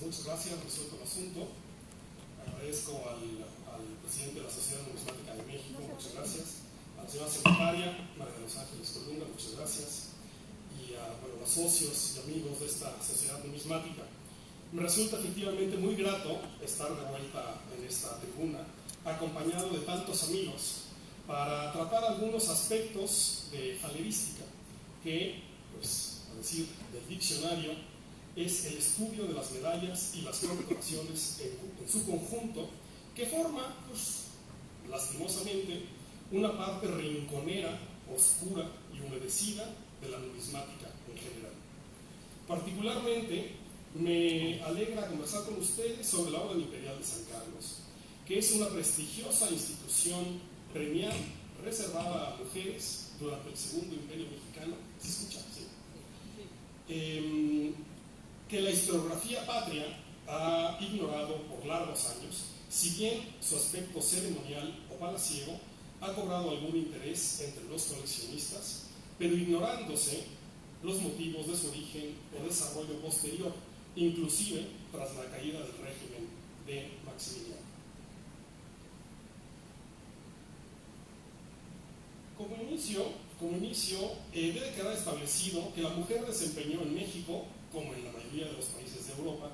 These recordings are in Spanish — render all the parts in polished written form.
Muchas gracias, resuelto el asunto. Agradezco al presidente de la Sociedad Numismática de México, muchas gracias. A la señora secretaria, María de los Ángeles Colunga, muchas gracias. Y a los socios y amigos de esta Sociedad Numismática. Me resulta efectivamente muy grato estar de vuelta en esta tribuna, acompañado de tantos amigos, para tratar algunos aspectos de falerística, que, pues, a decir del diccionario, es el estudio de las medallas y las condecoraciones en su conjunto, que forma, pues, lastimosamente, una parte rinconera, oscura y humedecida de la numismática en general. Particularmente, me alegra conversar con ustedes sobre la Orden Imperial de San Carlos, que es una prestigiosa institución premial reservada a mujeres durante el Segundo Imperio Mexicano. ¿Se escucha? Sí. Que la historiografía patria ha ignorado por largos años, si bien su aspecto ceremonial o palaciego ha cobrado algún interés entre los coleccionistas, pero ignorándose los motivos de su origen o desarrollo posterior, inclusive tras la caída del régimen de Maximiliano. Como inicio debe quedar establecido que la mujer desempeñó en México, como en la mayoría de los países de Europa,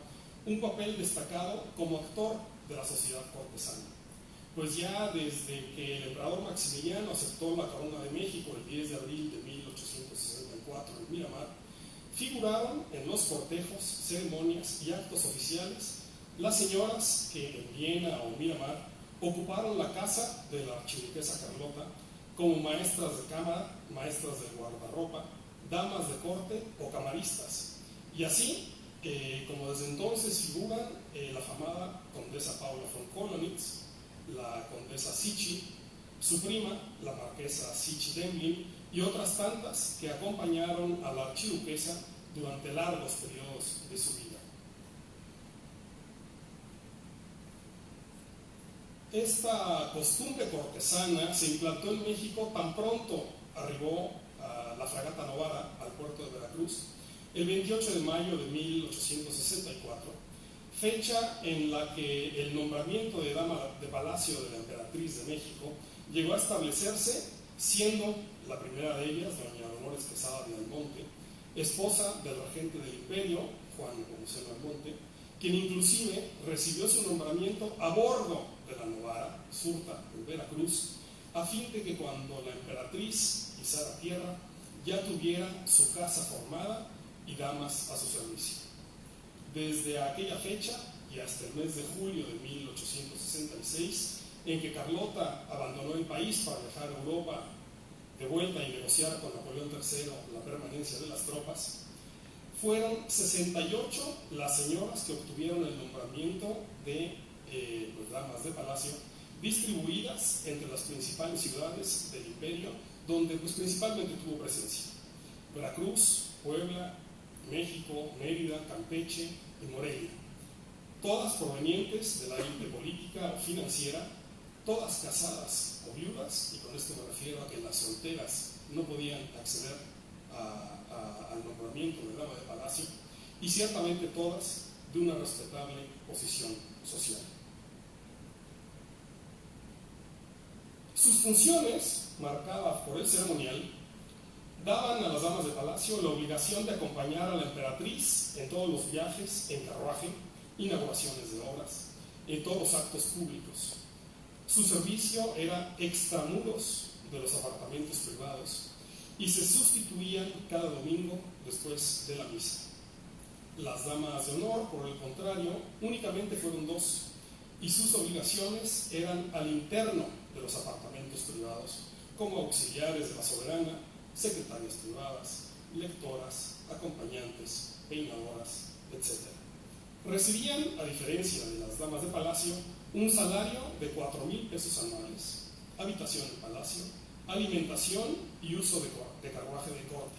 un papel destacado como actor de la sociedad cortesana. Pues ya desde que el emperador Maximiliano aceptó la corona de México el 10 de abril de 1864 en Miramar, figuraron en los cortejos, ceremonias y actos oficiales las señoras que en Viena o Miramar ocuparon la casa de la archiduquesa Carlota como maestras de cámara, maestras de guardarropa, damas de corte o camaristas. Y así, como desde entonces figuran la afamada condesa Paula von Kolonitz, la condesa Sichi, su prima, la marquesa Sichi Demblin, y otras tantas que acompañaron a la archiduquesa durante largos periodos de su vida. Esta costumbre cortesana se implantó en México tan pronto arribó a la fragata Novara al puerto de Veracruz el 28 de mayo de 1864, fecha en la que el nombramiento de dama de palacio de la emperatriz de México llegó a establecerse, siendo la primera de ellas, doña Dolores Quesada de Almonte, esposa del regente del imperio, Juan Nepomuceno Almonte, quien inclusive recibió su nombramiento a bordo de la Novara, surta en Veracruz, a fin de que cuando la emperatriz pisara tierra ya tuviera su casa formada y damas a su servicio. Desde aquella fecha y hasta el mes de julio de 1866, en que Carlota abandonó el país para viajar a Europa de vuelta y negociar con Napoleón III la permanencia de las tropas, fueron 68 las señoras que obtuvieron el nombramiento de damas de palacio, distribuidas entre las principales ciudades del imperio, donde pues, principalmente tuvo presencia: Veracruz, Puebla, México, Mérida, Campeche y Morelia, todas provenientes de la élite política o financiera, todas casadas o viudas, y con esto me refiero a que las solteras no podían acceder al nombramiento de dama de palacio, y ciertamente todas de una respetable posición social. Sus funciones, marcadas por el ceremonial, daban a las damas de palacio la obligación de acompañar a la emperatriz en todos los viajes en carruaje, inauguraciones de obras, en todos los actos públicos. Su servicio era extramuros de los apartamentos privados y se sustituían cada domingo después de la misa. Las damas de honor, por el contrario, únicamente fueron dos, y sus obligaciones eran al interno de los apartamentos privados, como auxiliares de la soberana, secretarias privadas, lectoras, acompañantes, peinadoras, etc. Recibían, a diferencia de las damas de palacio, un salario de 4,000 pesos anuales, habitación en palacio, alimentación y uso de carruaje de corte.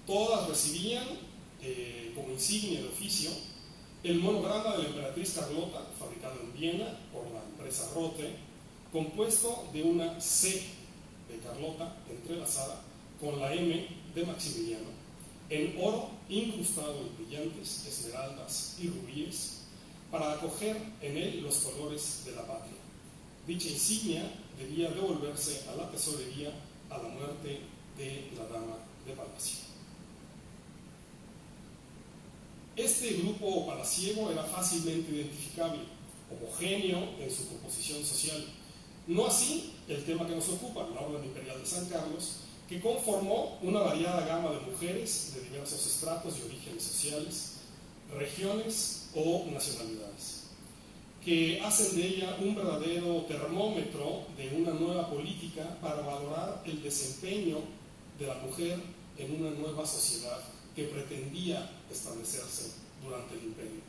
Todas recibían, como insignia de oficio, el monograma de la emperatriz Carlota, fabricado en Viena por la empresa Rothe, compuesto de una C de Carlota entrelazada con la M de Maximiliano, en oro incrustado en brillantes, esmeraldas y rubíes, para acoger en él los colores de la patria. Dicha insignia debía devolverse a la tesorería a la muerte de la dama de palacio. Este grupo palaciego era fácilmente identificable, homogéneo en su composición social. No así el tema que nos ocupa, la Orden Imperial de San Carlos, que conformó una variada gama de mujeres de diversos estratos y orígenes sociales, regiones o nacionalidades, que hacen de ella un verdadero termómetro de una nueva política para valorar el desempeño de la mujer en una nueva sociedad que pretendía establecerse durante el imperio.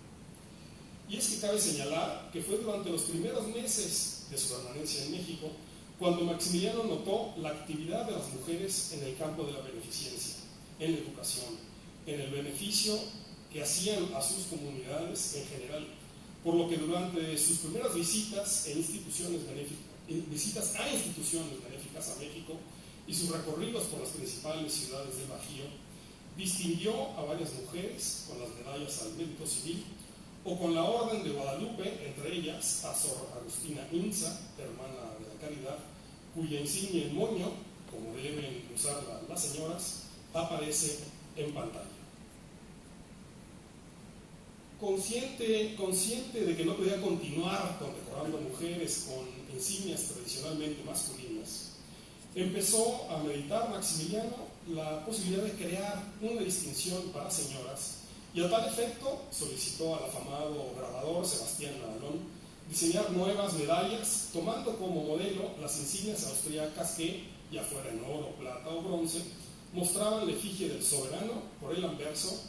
Y es que cabe señalar que fue durante los primeros meses de su permanencia en México cuando Maximiliano notó la actividad de las mujeres en el campo de la beneficencia, en la educación, en el beneficio que hacían a sus comunidades en general, por lo que durante sus primeras visitas a instituciones benéficas a México y sus recorridos por las principales ciudades del Bajío, distinguió a varias mujeres con las medallas al mérito civil o con la Orden de Guadalupe, entre ellas a Sor Agustina Inza, hermana de la Caridad, cuya insignia en moño, como deben usarla las señoras, aparece en pantalla. Consciente de que no podía continuar condecorando mujeres con insignias tradicionalmente masculinas, empezó a meditar Maximiliano la posibilidad de crear una distinción para señoras y a tal efecto solicitó al afamado grabador Sebastián Nadalón diseñar nuevas medallas tomando como modelo las insignias austriacas que, ya fuera en oro, plata o bronce, mostraban la efigie del soberano por el anverso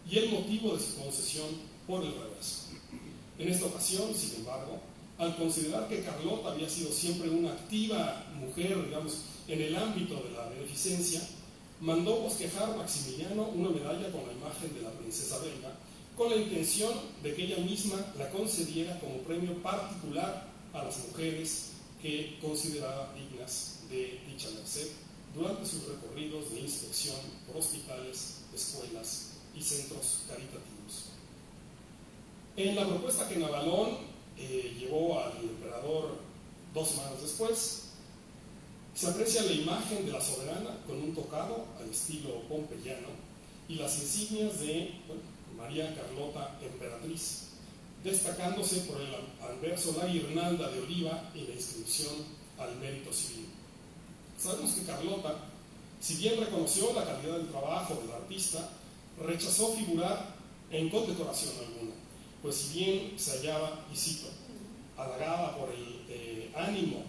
y el motivo de su concesión por el reverso. En esta ocasión, sin embargo, al considerar que Carlota había sido siempre una activa mujer, digamos, en el ámbito de la beneficencia, mandó bosquejar Maximiliano una medalla con la imagen de la princesa belga, con la intención de que ella misma la concediera como premio particular a las mujeres que consideraba dignas de dicha merced durante sus recorridos de inspección por hospitales, escuelas y centros caritativos. En la propuesta que Navalón llevó al emperador 2 semanas después, se aprecia la imagen de la soberana con un tocado al estilo pompeyano y las insignias de María Carlota Emperatriz, destacándose por el anverso la guirnalda de oliva y la inscripción al mérito civil. Sabemos que Carlota, si bien reconoció la calidad del trabajo del artista, rechazó figurar en condecoración alguna, pues si bien se hallaba, y cito, halagada por el ánimo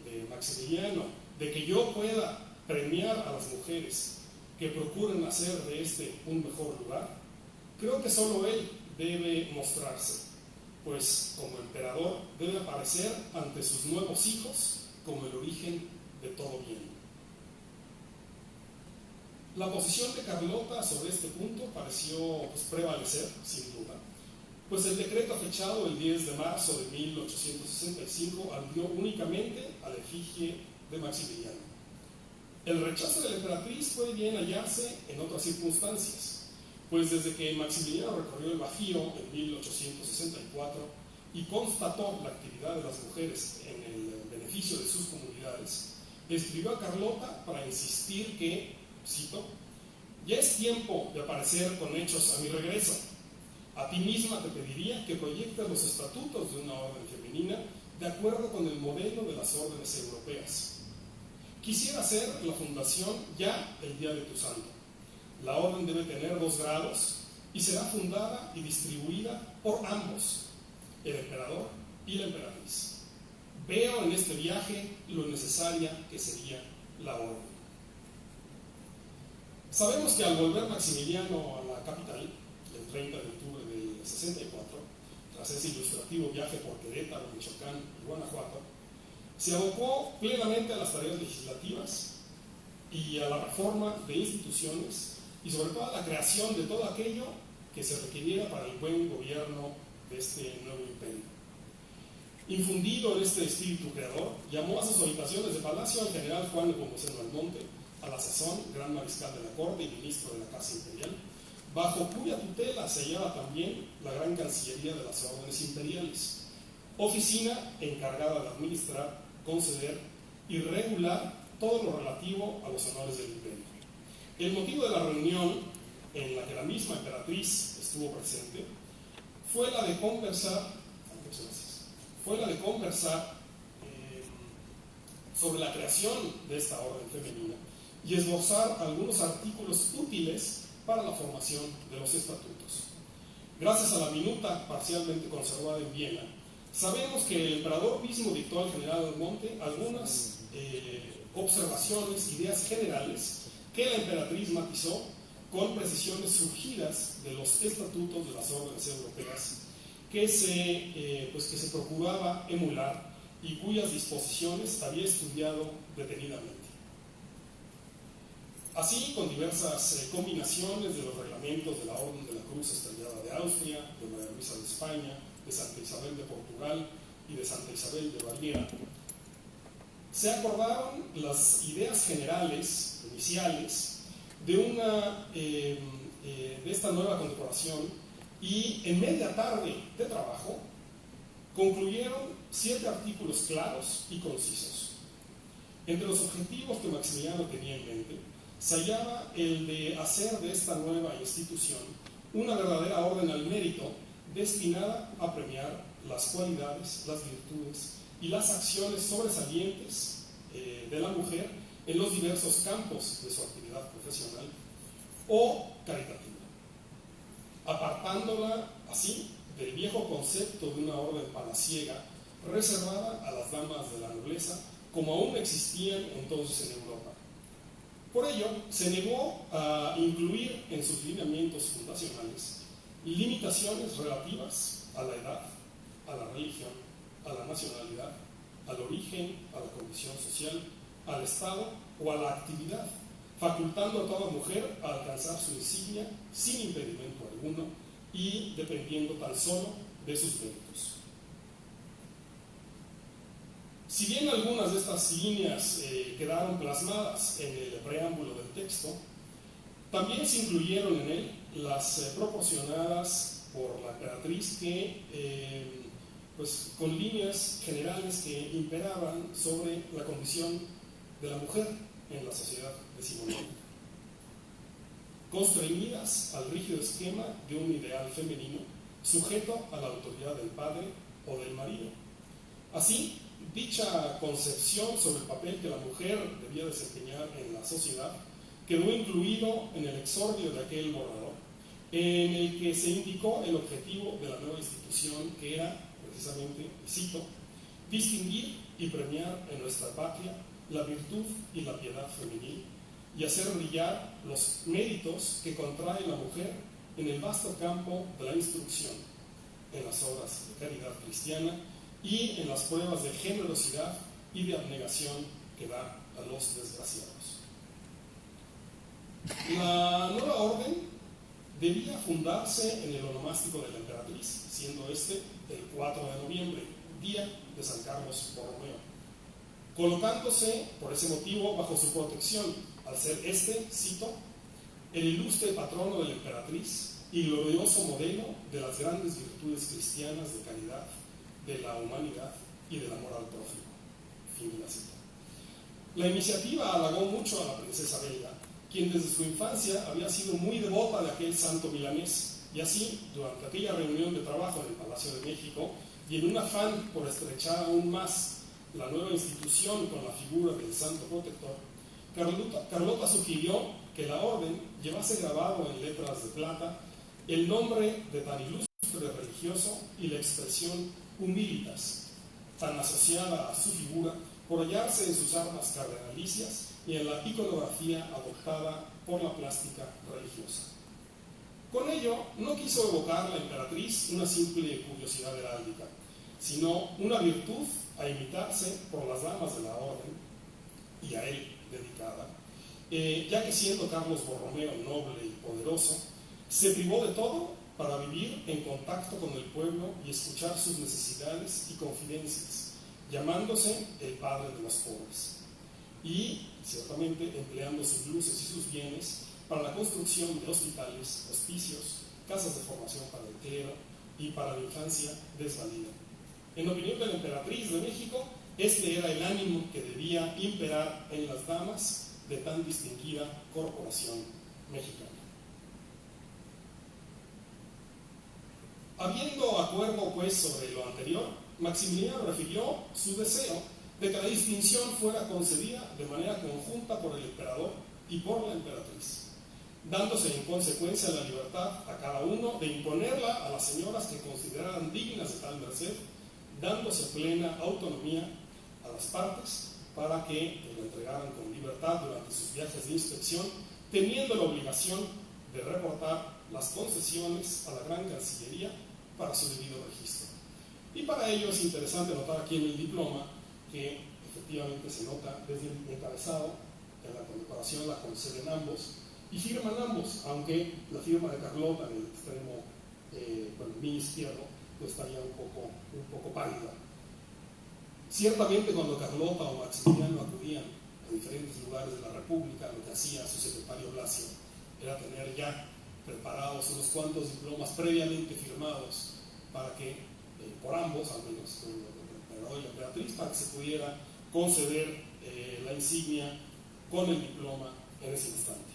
de Maximiliano de que yo pueda premiar a las mujeres que procuren hacer de este un mejor lugar, creo que solo él debe mostrarse, pues como emperador debe aparecer ante sus nuevos hijos como el origen de todo bien. La posición de Carlota sobre este punto pareció prevalecer, sin duda, pues el decreto fechado el 10 de marzo de 1865 aludió únicamente a la efigie de Maximiliano. El rechazo de la emperatriz puede bien hallarse en otras circunstancias, pues desde que Maximiliano recorrió el Bajío en 1864 y constató la actividad de las mujeres en el beneficio de sus comunidades, escribió a Carlota para insistir que, cito, ya es tiempo de aparecer con hechos a mi regreso. A ti misma te pediría que proyectes los estatutos de una orden femenina de acuerdo con el modelo de las órdenes europeas. Quisiera hacer la fundación ya el día de tu santo. La orden debe tener 2 grados y será fundada y distribuida por ambos, el emperador y la emperatriz. Veo en este viaje lo necesaria que sería la orden. Sabemos que al volver Maximiliano a la capital, el 30 de octubre del 64, tras ese ilustrativo viaje por Querétaro, Michoacán y Guanajuato, se abocó plenamente a las tareas legislativas y a la reforma de instituciones y sobre todo a la creación de todo aquello que se requiriera para el buen gobierno de este nuevo imperio. Infundido en este espíritu creador, llamó a sus habitaciones de palacio al general Juan Nepomuceno Almonte, a la sazón gran mariscal de la corte y ministro de la Casa Imperial, bajo cuya tutela se hallaba también la gran cancillería de las órdenes imperiales, oficina encargada de administrar, conceder y regular todo lo relativo a los honores del imperio. El motivo de la reunión, en la que la misma emperatriz estuvo presente, fue la de conversar sobre la creación de esta orden femenina y esbozar algunos artículos útiles para la formación de los estatutos. Gracias a la minuta parcialmente conservada en Viena, sabemos que el emperador mismo dictó al general Almonte algunas observaciones, ideas generales que la emperatriz matizó con precisiones surgidas de los estatutos de las órdenes europeas que se procuraba emular y cuyas disposiciones había estudiado detenidamente. Así, con diversas combinaciones de los reglamentos de la Orden de la Cruz Estrellada de Austria, de María Luisa de España, de Santa Isabel de Portugal y de Santa Isabel de Baviera, se acordaron las ideas generales, iniciales, de esta nueva condecoración, y en media tarde de trabajo concluyeron 7 artículos claros y concisos. Entre los objetivos que Maximiliano tenía en mente se hallaba el de hacer de esta nueva institución una verdadera orden al mérito destinada a premiar las cualidades, las virtudes y las acciones sobresalientes de la mujer en los diversos campos de su actividad profesional o caritativa, apartándola así del viejo concepto de una orden palaciega reservada a las damas de la nobleza, como aún existían entonces en Europa. Por ello, se negó a incluir en sus lineamientos fundacionales limitaciones relativas a la edad, a la religión, a la nacionalidad, al origen, a la condición social, al estado o a la actividad, facultando a toda mujer a alcanzar su insignia sin impedimento alguno y dependiendo tan solo de sus méritos. Si bien algunas de estas líneas quedaron plasmadas en el preámbulo del texto, también se incluyeron en él las proporcionadas por la emperatriz con líneas generales que imperaban sobre la condición de la mujer en la sociedad decimonónica, constreñidas al rígido esquema de un ideal femenino sujeto a la autoridad del padre o del marido. Así, dicha concepción sobre el papel que la mujer debía desempeñar en la sociedad quedó incluido en el exordio de aquel borrador, en el que se indicó el objetivo de la nueva institución, que era, precisamente, cito, distinguir y premiar en nuestra patria la virtud y la piedad femenil y hacer brillar los méritos que contrae la mujer en el vasto campo de la instrucción, en las obras de caridad cristiana y en las pruebas de generosidad y de abnegación que da a los desgraciados. La nueva orden debía fundarse en el onomástico de la emperatriz, siendo este el 4 de noviembre, día de San Carlos Borromeo, colocándose por ese motivo bajo su protección, al ser este, cito, el ilustre patrono de la emperatriz y glorioso modelo de las grandes virtudes cristianas de caridad, de la humanidad y del amor al prójimo. Fin de la cita. La iniciativa halagó mucho a la princesa belga, quien desde su infancia había sido muy devota de aquel santo milanés, y así, durante aquella reunión de trabajo en el Palacio de México, y en un afán por estrechar aún más la nueva institución con la figura del santo protector, Carlota sugirió que la orden llevase grabado en letras de plata el nombre de tan ilustre religioso y la expresión humilitas, tan asociada a su figura por hallarse en sus armas cardenalicias y en la iconografía adoptada por la plástica religiosa. Con ello, no quiso evocar la emperatriz una simple curiosidad heráldica, sino una virtud a imitarse por las damas de la orden, y a él dedicada, ya que siendo Carlos Borromeo noble y poderoso, se privó de todo para vivir en contacto con el pueblo y escuchar sus necesidades y confidencias, llamándose el padre de los pobres. y ciertamente empleando sus luces y sus bienes para la construcción de hospitales, hospicios, casas de formación para el clero y para la infancia desvalida. En opinión de la emperatriz de México, este era el ánimo que debía imperar en las damas de tan distinguida corporación mexicana. Habiendo acuerdo pues sobre lo anterior, Maximiliano refirió su deseo de que la distinción fuera concedida de manera conjunta por el emperador y por la emperatriz, dándose en consecuencia la libertad a cada uno de imponerla a las señoras que consideraran dignas de tal merced, dándose plena autonomía a las partes para que lo entregaran con libertad durante sus viajes de inspección, teniendo la obligación de reportar las concesiones a la Gran Cancillería para su debido registro. Y para ello es interesante notar aquí en el diploma que efectivamente se nota desde el encabezado en la condecoración la conceden ambos y firman ambos, aunque la firma de Carlota en el extremo mi izquierdo pues estaría un poco pálida. Ciertamente cuando Carlota o Maximiliano acudían a diferentes lugares de la República, lo que hacía su secretario Blasio era tener ya preparados unos cuantos diplomas previamente firmados para que, por ambos al menos, el emperador y la emperatriz, para que se pudiera conceder la insignia con el diploma en ese instante.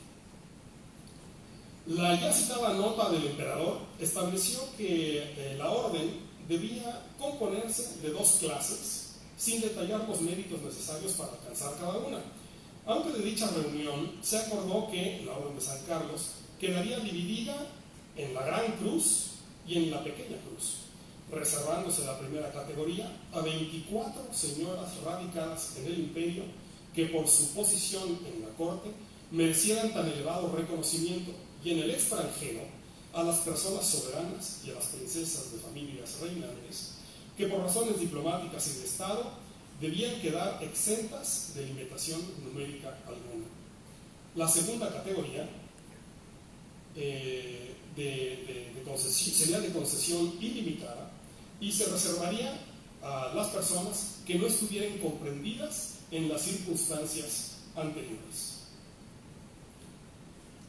La ya citada nota del emperador estableció que la orden debía componerse de dos clases, sin detallar los méritos necesarios para alcanzar cada una. Aunque de dicha reunión se acordó que la Orden de San Carlos quedaría dividida en la Gran Cruz y en la Pequeña Cruz, reservándose la primera categoría a 24 señoras radicadas en el imperio que por su posición en la corte merecieran tan elevado reconocimiento, y en el extranjero a las personas soberanas y a las princesas de familias reinantes que por razones diplomáticas y de Estado debían quedar exentas de limitación numérica alguna. La segunda categoría sería de concesión ilimitada y se reservaría a las personas que no estuvieran comprendidas en las circunstancias anteriores.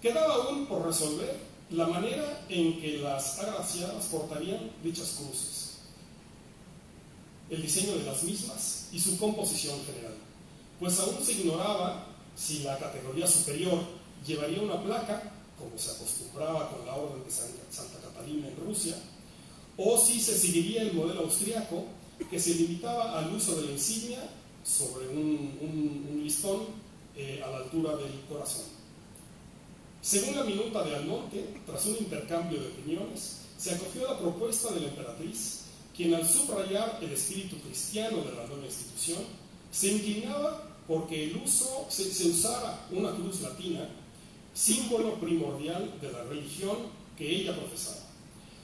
Quedaba aún por resolver la manera en que las agraciadas portarían dichas cruces, el diseño de las mismas y su composición general, pues aún se ignoraba si la categoría superior llevaría una placa, como se acostumbraba con la Orden de Santa Catalina en Rusia, o si se seguiría el modelo austriaco, que se limitaba al uso de la insignia sobre un listón a la altura del corazón. Según la minuta de Almonte, tras un intercambio de opiniones, se acogió a la propuesta de la emperatriz, quien al subrayar el espíritu cristiano de la nueva institución, se inclinaba porque se usara una cruz latina, símbolo primordial de la religión que ella profesaba.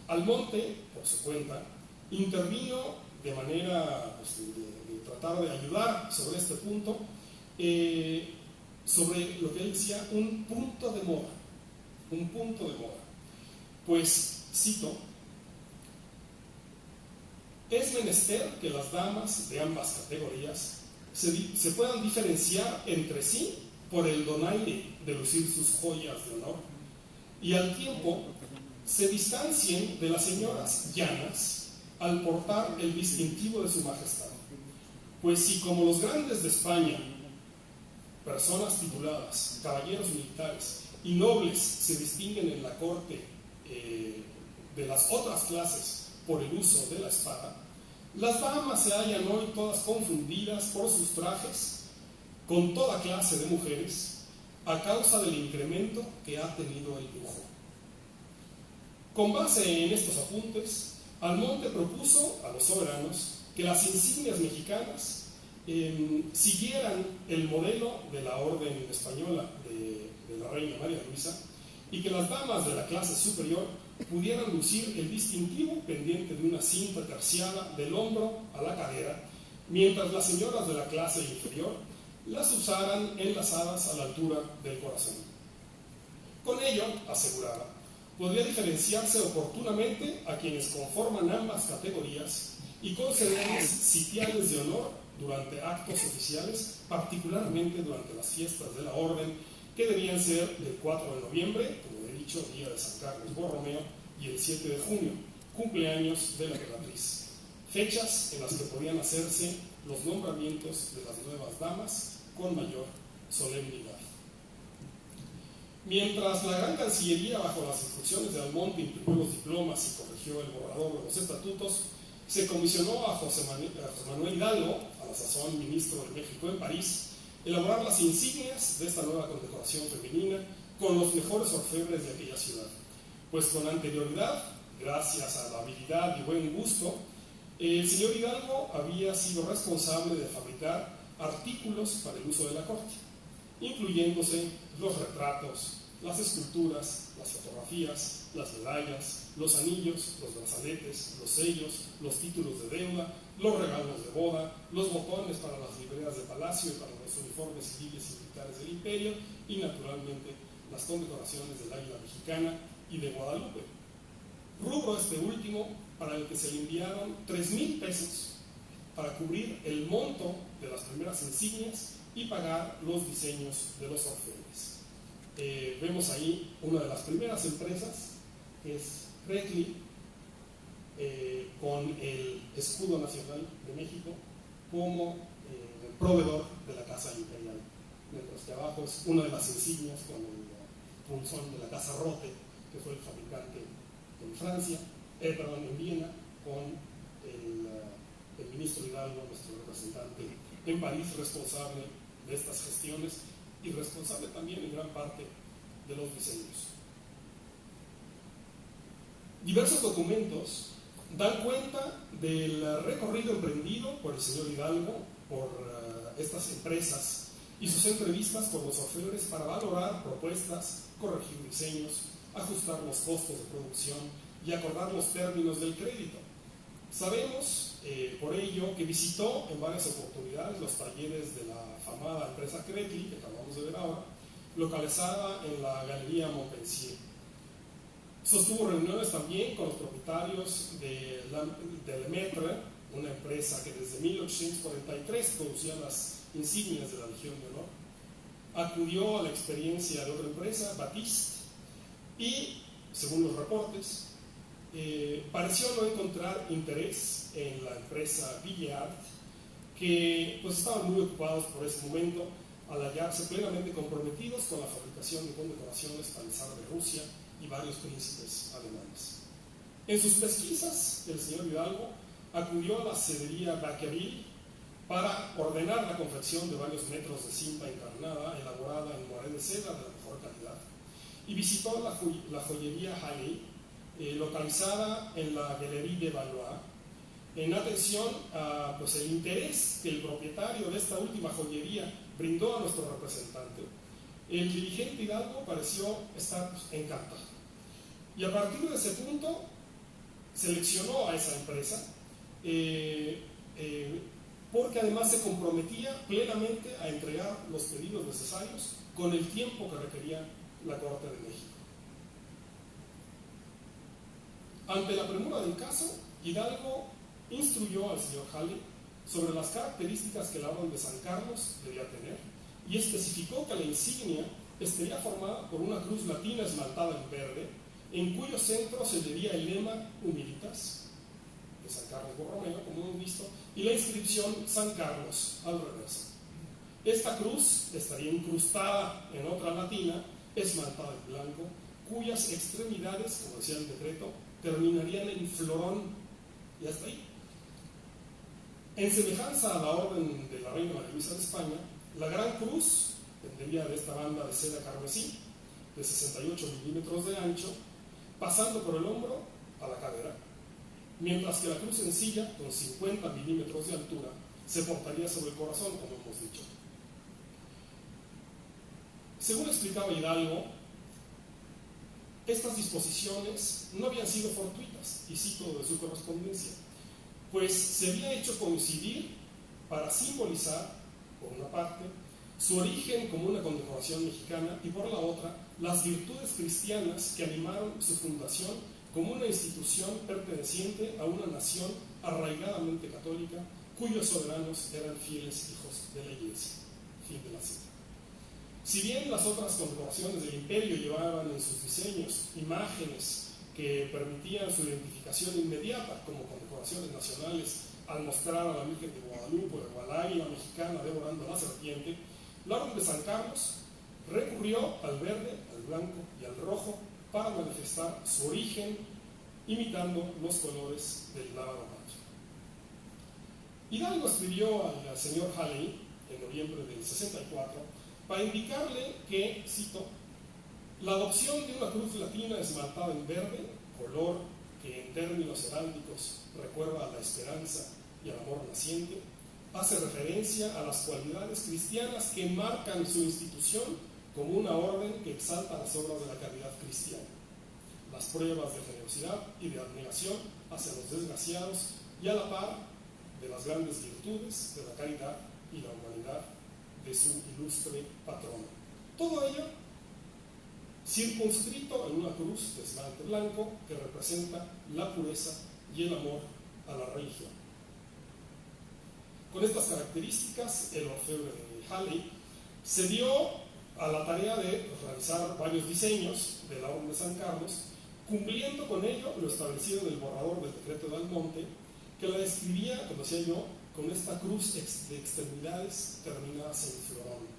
Almonte, por su cuenta, intervino de manera de tratar de ayudar sobre este punto, sobre lo que él decía un punto de moda, pues, cito, es menester que las damas de ambas categorías se puedan diferenciar entre sí por el donaire de lucir sus joyas de honor y al tiempo se distancien de las señoras llanas al portar el distintivo de su majestad, pues si como los grandes de España, personas tituladas, caballeros militares y nobles se distinguen en la corte de las otras clases por el uso de la espada, las damas se hallan hoy todas confundidas por sus trajes con toda clase de mujeres a causa del incremento que ha tenido el lujo. Con base en estos apuntes, Almonte propuso a los soberanos que las insignias mexicanas siguieran el modelo de la orden española de la reina María Luisa y que las damas de la clase superior pudieran lucir el distintivo pendiente de una cinta terciada del hombro a la cadera, mientras las señoras de la clase inferior las usaran enlazadas a la altura del corazón. Con ello, aseguraba, podría diferenciarse oportunamente a quienes conforman ambas categorías y concederles sitiales de honor durante actos oficiales, particularmente durante las fiestas de la Orden, que debían ser del 4 de noviembre, como he dicho, día de San Carlos Borromeo, y el 7 de junio, cumpleaños de la emperatriz. Fechas en las que podían hacerse los nombramientos de las nuevas damas con mayor solemnidad. Mientras la Gran Cancillería, bajo las instrucciones de Almonte, imprimió los diplomas y corrigió el borrador de los estatutos, se comisionó a José Manuel Hidalgo, a la sazón ministro de México en París, elaborar las insignias de esta nueva condecoración femenina con los mejores orfebres de aquella ciudad. Pues con anterioridad, gracias a la habilidad y buen gusto, el señor Hidalgo había sido responsable de fabricar artículos para el uso de la corte, incluyéndose los retratos, las esculturas, las fotografías, las medallas, los anillos, los brazaletes, los sellos, los títulos de deuda, los regalos de boda, los botones para las libreas de palacio y para los uniformes civiles y militares del imperio, y naturalmente las condecoraciones del Águila Mexicana y de Guadalupe. Rubro este último para el que se le enviaron 3,000 pesos para cubrir el monto de las primeras insignias y pagar los diseños de los orfebres. Vemos ahí una de las primeras empresas, que es Kretli, con el escudo nacional de México como proveedor de la casa imperial. Mientras que abajo es una de las insignias con el punzón de la casa Rote, que fue el fabricante en Francia, en Viena, con el ministro Hidalgo, nuestro representante en París, responsable de estas gestiones y responsable también en gran parte de los diseños. Diversos documentos dan cuenta del recorrido emprendido por el señor Hidalgo por estas empresas y sus entrevistas con los orfebres para valorar propuestas, corregir diseños, ajustar los costos de producción y acordar los términos del crédito. Sabemos por ello que visitó en varias oportunidades los talleres de la afamada empresa Kretli, que acabamos de ver ahora, localizada en la Galería Montpensier. Sostuvo reuniones también con los propietarios de Lemaitre, una empresa que desde 1843 producía las insignias de la Legión de Honor. Acudió a la experiencia de otra empresa, Batiste, y, según los reportes, pareció no encontrar interés en la empresa Villard, que pues estaban muy ocupados por ese momento al hallarse plenamente comprometidos con la fabricación de condecoraciones para el zar de Rusia y varios príncipes alemanes. En sus pesquisas, el señor Hidalgo acudió a la cedería Bacqueville para ordenar la confección de varios metros de cinta encarnada elaborada en moiré de seda de la mejor calidad, y visitó la joyería Halley, localizada en la Galerie de Valois, en atención a pues, el interés que el propietario de esta última joyería brindó a nuestro representante. El dirigente Hidalgo pareció estar encantado, y a partir de ese punto seleccionó a esa empresa porque además se comprometía plenamente a entregar los pedidos necesarios con el tiempo que requería la Corte de México. Ante la premura del caso, Hidalgo instruyó al señor Halley sobre las características que la Orden de San Carlos debía tener y especificó que la insignia estaría formada por una cruz latina esmaltada en verde, en cuyo centro se vería el lema Humilitas, de San Carlos Borromeo, como hemos visto, y la inscripción San Carlos al revés. Esta cruz estaría incrustada en otra latina, esmaltada en blanco, cuyas extremidades, como decía el decreto, terminarían en florón, y hasta ahí. En semejanza a la orden de la reina María Luisa de España, la Gran Cruz pendería de esta banda de seda carmesí, de 68 milímetros de ancho, pasando por el hombro a la cadera, mientras que la cruz sencilla, con 50 milímetros de altura, se portaría sobre el corazón, como hemos dicho. Según explicaba Hidalgo, estas disposiciones no habían sido fortuitas, y cito de su correspondencia, pues se había hecho coincidir para simbolizar, por una parte, su origen como una condecoración mexicana y por la otra, las virtudes cristianas que animaron su fundación como una institución perteneciente a una nación arraigadamente católica cuyos soberanos eran fieles hijos de la Iglesia. Fin de la cita. Si bien las otras condecoraciones del imperio llevaban en sus diseños imágenes que permitían su identificación inmediata como condecoraciones nacionales al mostrar a la Virgen de Guadalupe o a la águila mexicana devorando a la serpiente, la Orden de San Carlos recurrió al verde, al blanco y al rojo para manifestar su origen imitando los colores del lábaro patrio. Hidalgo escribió al señor Halley en noviembre del 64 para indicarle que, cito, la adopción de una cruz latina esmaltada en verde, color que en términos heráldicos recuerda a la esperanza y al amor naciente, hace referencia a las cualidades cristianas que marcan su institución como una orden que exalta las obras de la caridad cristiana, las pruebas de generosidad y de abnegación hacia los desgraciados y a la par de las grandes virtudes de la caridad y la humanidad de su ilustre patrono. Todo ello circunscrito en una cruz de esmalte blanco que representa la pureza y el amor a la religión. Con estas características, el orfebre de Halley se dio a la tarea de realizar varios diseños de la Orden de San Carlos, cumpliendo con ello lo establecido en el borrador del decreto de Almonte, que la describía, como decía yo, con esta cruz de extremidades terminadas en florón.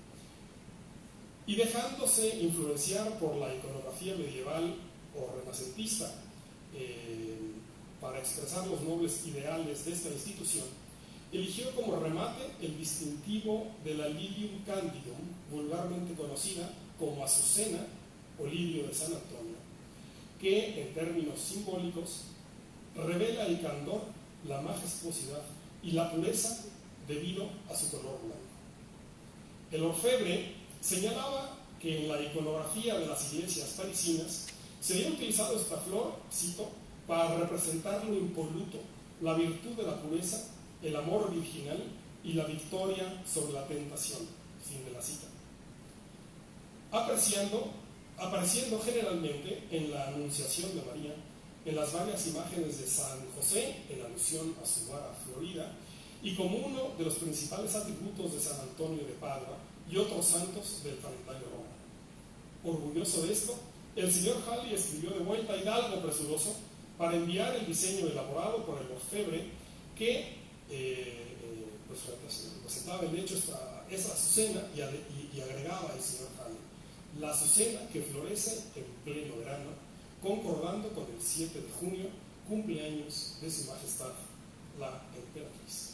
Y dejándose influenciar por la iconografía medieval o renacentista para expresar los nobles ideales de esta institución, eligió como remate el distintivo de la Lilium Candidum, vulgarmente conocida como azucena o lirio de San Antonio, que en términos simbólicos revela el candor, la majestuosidad y la pureza debido a su color blanco. El orfebre señalaba que en la iconografía de las iglesias parisinas se había utilizado esta flor, cito, para representar lo impoluto, la virtud de la pureza, el amor virginal y la victoria sobre la tentación. Fin de la cita. Apareciendo generalmente en la Anunciación de María, en las varias imágenes de San José, en alusión a su vara florida, y como uno de los principales atributos de San Antonio de Padua y otros santos del calendario romano. Orgulloso de esto, el señor Halley escribió de vuelta a Hidalgo presuroso para enviar el diseño elaborado por el orfebre que pues representaba el hecho esa azucena y agregaba el señor Halley: la azucena que florece en pleno verano, concordando con el 7 de junio, cumpleaños de su majestad la emperatriz.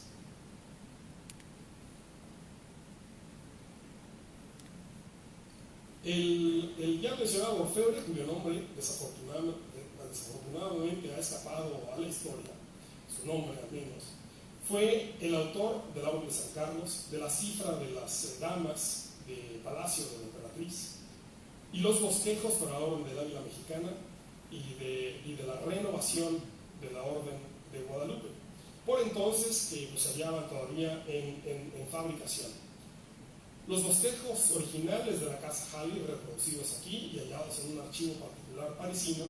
El ya mencionado orfebre, cuyo nombre desafortunadamente ha escapado a la historia, su nombre al menos, fue el autor de la Orden de San Carlos, de la cifra de las damas de palacio de la emperatriz y los bosquejos para la Orden del Águila Mexicana y de la renovación de la Orden de Guadalupe, por entonces que se hallaban todavía en fabricación. Los bosquejos originales de la casa Halley, reproducidos aquí y hallados en un archivo particular parisino,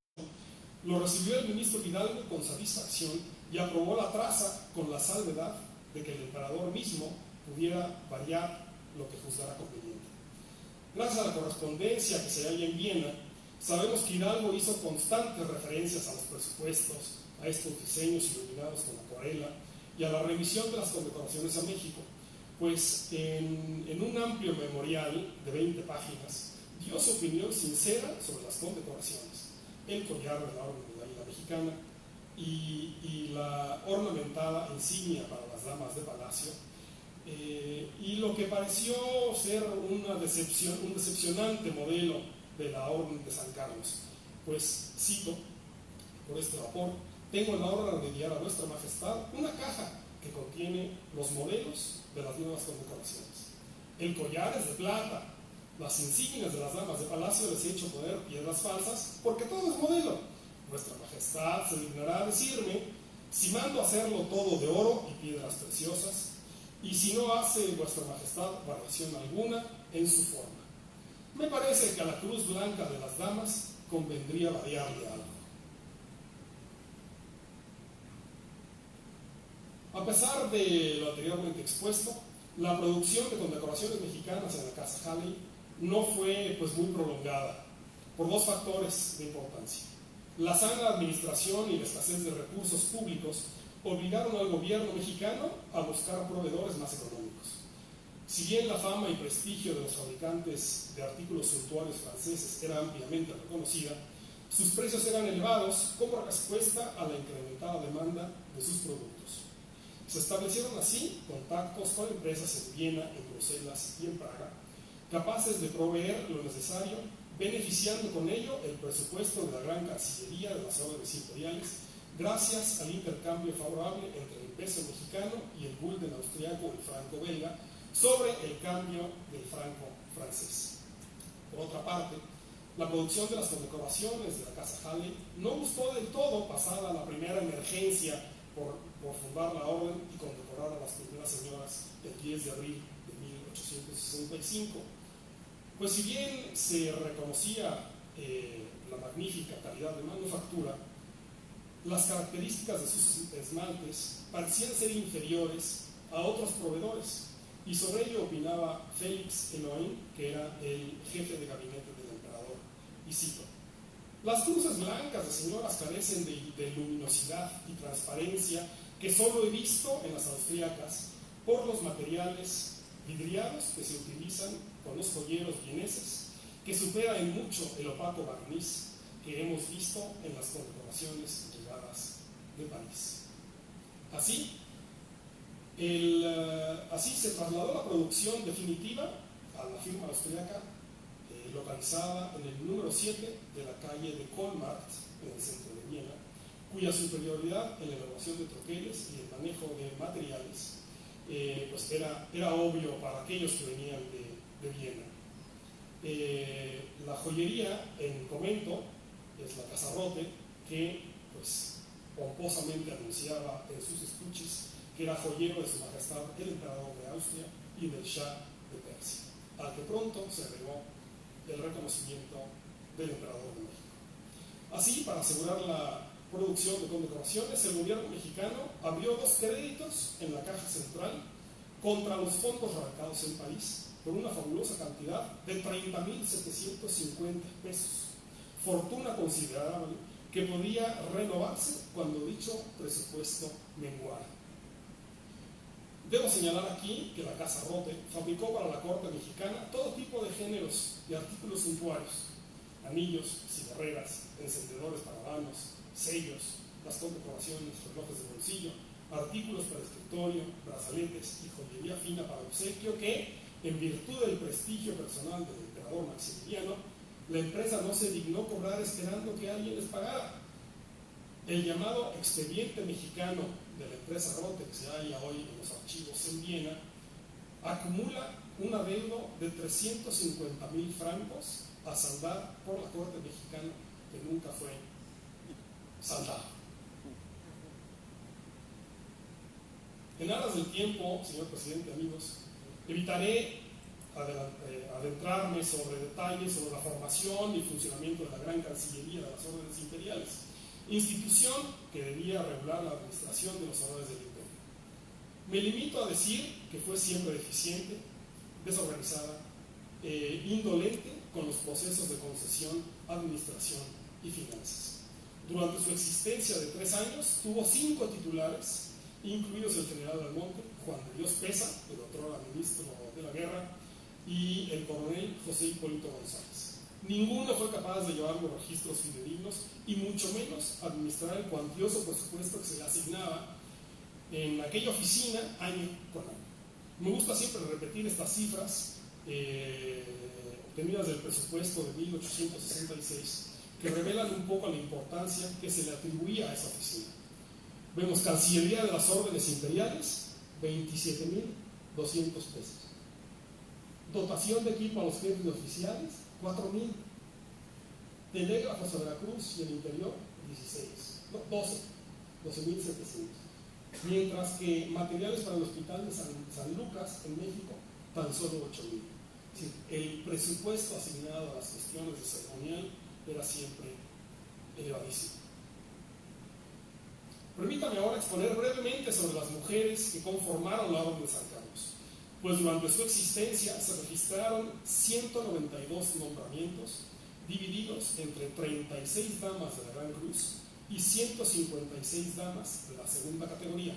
lo recibió el ministro Hidalgo con satisfacción y aprobó la traza con la salvedad de que el emperador mismo pudiera variar lo que juzgara conveniente. Gracias a la correspondencia que se halla en Viena, sabemos que Hidalgo hizo constantes referencias a los presupuestos, a estos diseños iluminados con acuarela y a la revisión de las condecoraciones a México, pues en un amplio memorial de 20 páginas dio su opinión sincera sobre las condecoraciones, el collar de la Orden de la Águila Mexicana y la ornamentada insignia para las damas de palacio, y lo que pareció ser un decepcionante modelo de la Orden de San Carlos. Pues cito por este vapor: tengo la honra de enviar a vuestra majestad una caja que contiene los modelos de las nuevas condecoraciones. El collar es de plata, las insignias de las damas de palacio les he hecho poner piedras falsas porque todo es modelo. Vuestra majestad se dignará decirme si mando hacerlo todo de oro y piedras preciosas, y si no hace vuestra majestad variación alguna en su forma. Me parece que a la cruz blanca de las damas convendría variarle algo. A pesar de lo anteriormente expuesto, la producción de condecoraciones mexicanas en la Casa Halley no fue pues muy prolongada por dos factores de importancia. La sana administración y la escasez de recursos públicos obligaron al gobierno mexicano a buscar proveedores más económicos. Si bien la fama y prestigio de los fabricantes de artículos suntuarios franceses era ampliamente reconocida, sus precios eran elevados como respuesta a la incrementada demanda de sus productos. Se establecieron así contactos con empresas en Viena, en Bruselas y en Praga, capaces de proveer lo necesario, beneficiando con ello el presupuesto de la Gran Cancillería de las órdenes imperiales, gracias al intercambio favorable entre el peso mexicano y el gulden austriaco o el franco belga sobre el cambio del franco francés. Por otra parte, la producción de las condecoraciones de la Casa Halley no gustó del todo pasada la primera emergencia por fundar la orden y condecorar a las primeras señoras el 10 de abril de 1865. Pues si bien se reconocía la magnífica calidad de manufactura, las características de sus esmaltes parecían ser inferiores a otros proveedores, y sobre ello opinaba Félix Enoin, que era el jefe de gabinete del emperador, y cito: las cruces blancas de señoras carecen de luminosidad y transparencia que solo he visto en las austríacas por los materiales vidriados que se utilizan con los joyeros vieneses, que supera en mucho el opaco barniz que hemos visto en las condecoraciones llegadas de París. Así se trasladó la producción definitiva a la firma austríaca, localizada en el número 7 de la calle de Kohlmarkt, en el centro de Viena, cuya superioridad en la elaboración de troqueles y el manejo de materiales pues era obvio para aquellos que venían de Viena. La joyería en comento es la Casa Rote, que pues pomposamente anunciaba en sus estuches que era joyero de su majestad el emperador de Austria y del Shah de Persia, al que pronto se agregó el reconocimiento del emperador de México. Así, para asegurar la producción de condecoraciones, el gobierno mexicano abrió 2 créditos en la caja central contra los fondos radicados en París por una fabulosa cantidad de 30.750 pesos, fortuna considerable que podía renovarse cuando dicho presupuesto menguara. Debo señalar aquí que la Casa Rote fabricó para la corte mexicana todo tipo de géneros y artículos suntuarios: anillos, cigarreras, encendedores para manos, sellos, las condecoraciones, relojes de bolsillo, artículos para escritorio, brazaletes y joyería fina para obsequio que, en virtud del prestigio personal del emperador Maximiliano, la empresa no se dignó cobrar esperando que alguien les pagara. El llamado expediente mexicano de la empresa Rote, que se halla hoy en los archivos en Viena, acumula un adeudo de 350.000 francos a saldar por la corte mexicana, que nunca fue saldado. En aras del tiempo, señor presidente, amigos, evitaré adentrarme sobre detalles sobre la formación y funcionamiento de la Gran Cancillería de las Órdenes Imperiales, institución que debía regular la administración de los honores del imperio. Me limito a decir que fue siempre deficiente, desorganizada, indolente con los procesos de concesión, administración y finanzas. Durante su existencia de 3 años, tuvo 5 titulares, incluidos el general Almonte, Juan de Dios Pesa, el otrora ministro de la guerra, y el coronel José Hipólito González. Ninguno fue capaz de llevar los registros fidedignos y mucho menos administrar el cuantioso presupuesto que se le asignaba en aquella oficina año con año. Me gusta siempre repetir estas cifras obtenidas del presupuesto de 1866, que revelan un poco la importancia que se le atribuía a esa oficina. Vemos: Cancillería de las Órdenes Imperiales, 27.200 pesos. Dotación de equipo a los jefes de oficiales, 4.000. Telégrafos a Veracruz y el interior, 12.700. Mientras que materiales para el Hospital de San Lucas, en México, tan solo 8.000. Es decir, el presupuesto asignado a las gestiones de ceremonial era siempre elevadísimo. Permítame ahora exponer brevemente sobre las mujeres que conformaron la Orden de San Carlos, pues durante su existencia se registraron 192 nombramientos divididos entre 36 damas de la Gran Cruz y 156 damas de la segunda categoría,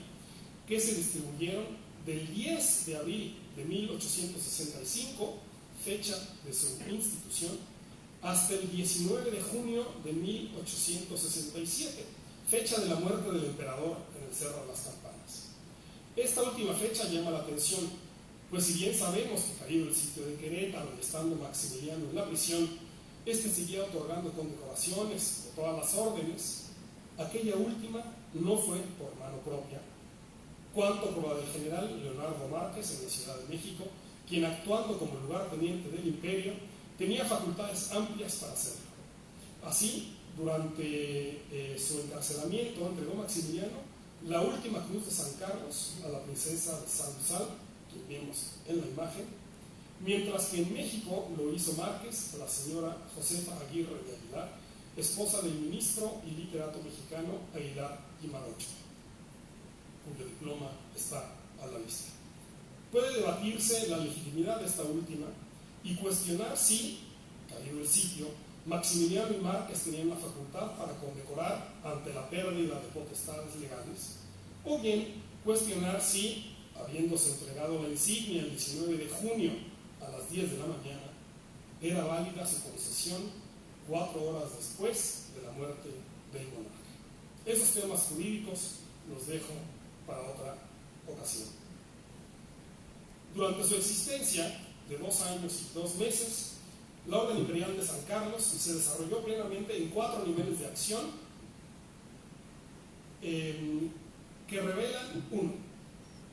que se distribuyeron del 10 de abril de 1865, fecha de su institución, hasta el 19 de junio de 1867, fecha de la muerte del emperador en el Cerro de las Campanas. Esta última fecha llama la atención, pues si bien sabemos que caído el sitio de Querétaro y estando Maximiliano en la prisión, este seguía otorgando condecoraciones de todas las órdenes, aquella última no fue por mano propia, cuanto por la del general Leonardo Márquez en la Ciudad de México, quien actuando como lugarteniente del imperio, tenía facultades amplias para hacerlo. Así, durante su encarcelamiento entregó Maximiliano la última cruz de San Carlos a la princesa de San Luzal, que vemos en la imagen, mientras que en México lo hizo Márquez a la señora Josefa Aguirre de Aguilar, esposa del ministro y literato mexicano Aguilar y Marocho, cuyo diploma está a la vista. Puede debatirse la legitimidad de esta última y cuestionar si, caído el sitio, Maximiliano y Márquez tenían la facultad para condecorar ante la pérdida de potestades legales, o bien cuestionar si, habiéndose entregado la insignia el 19 de junio a las 10 de la mañana, era válida su concesión 4 horas después de la muerte del monarca. Esos temas jurídicos los dejo para otra ocasión. Durante su existencia de 2 años y 2 meses, la Orden Imperial de San Carlos se desarrolló plenamente en 4 niveles de acción que revelan,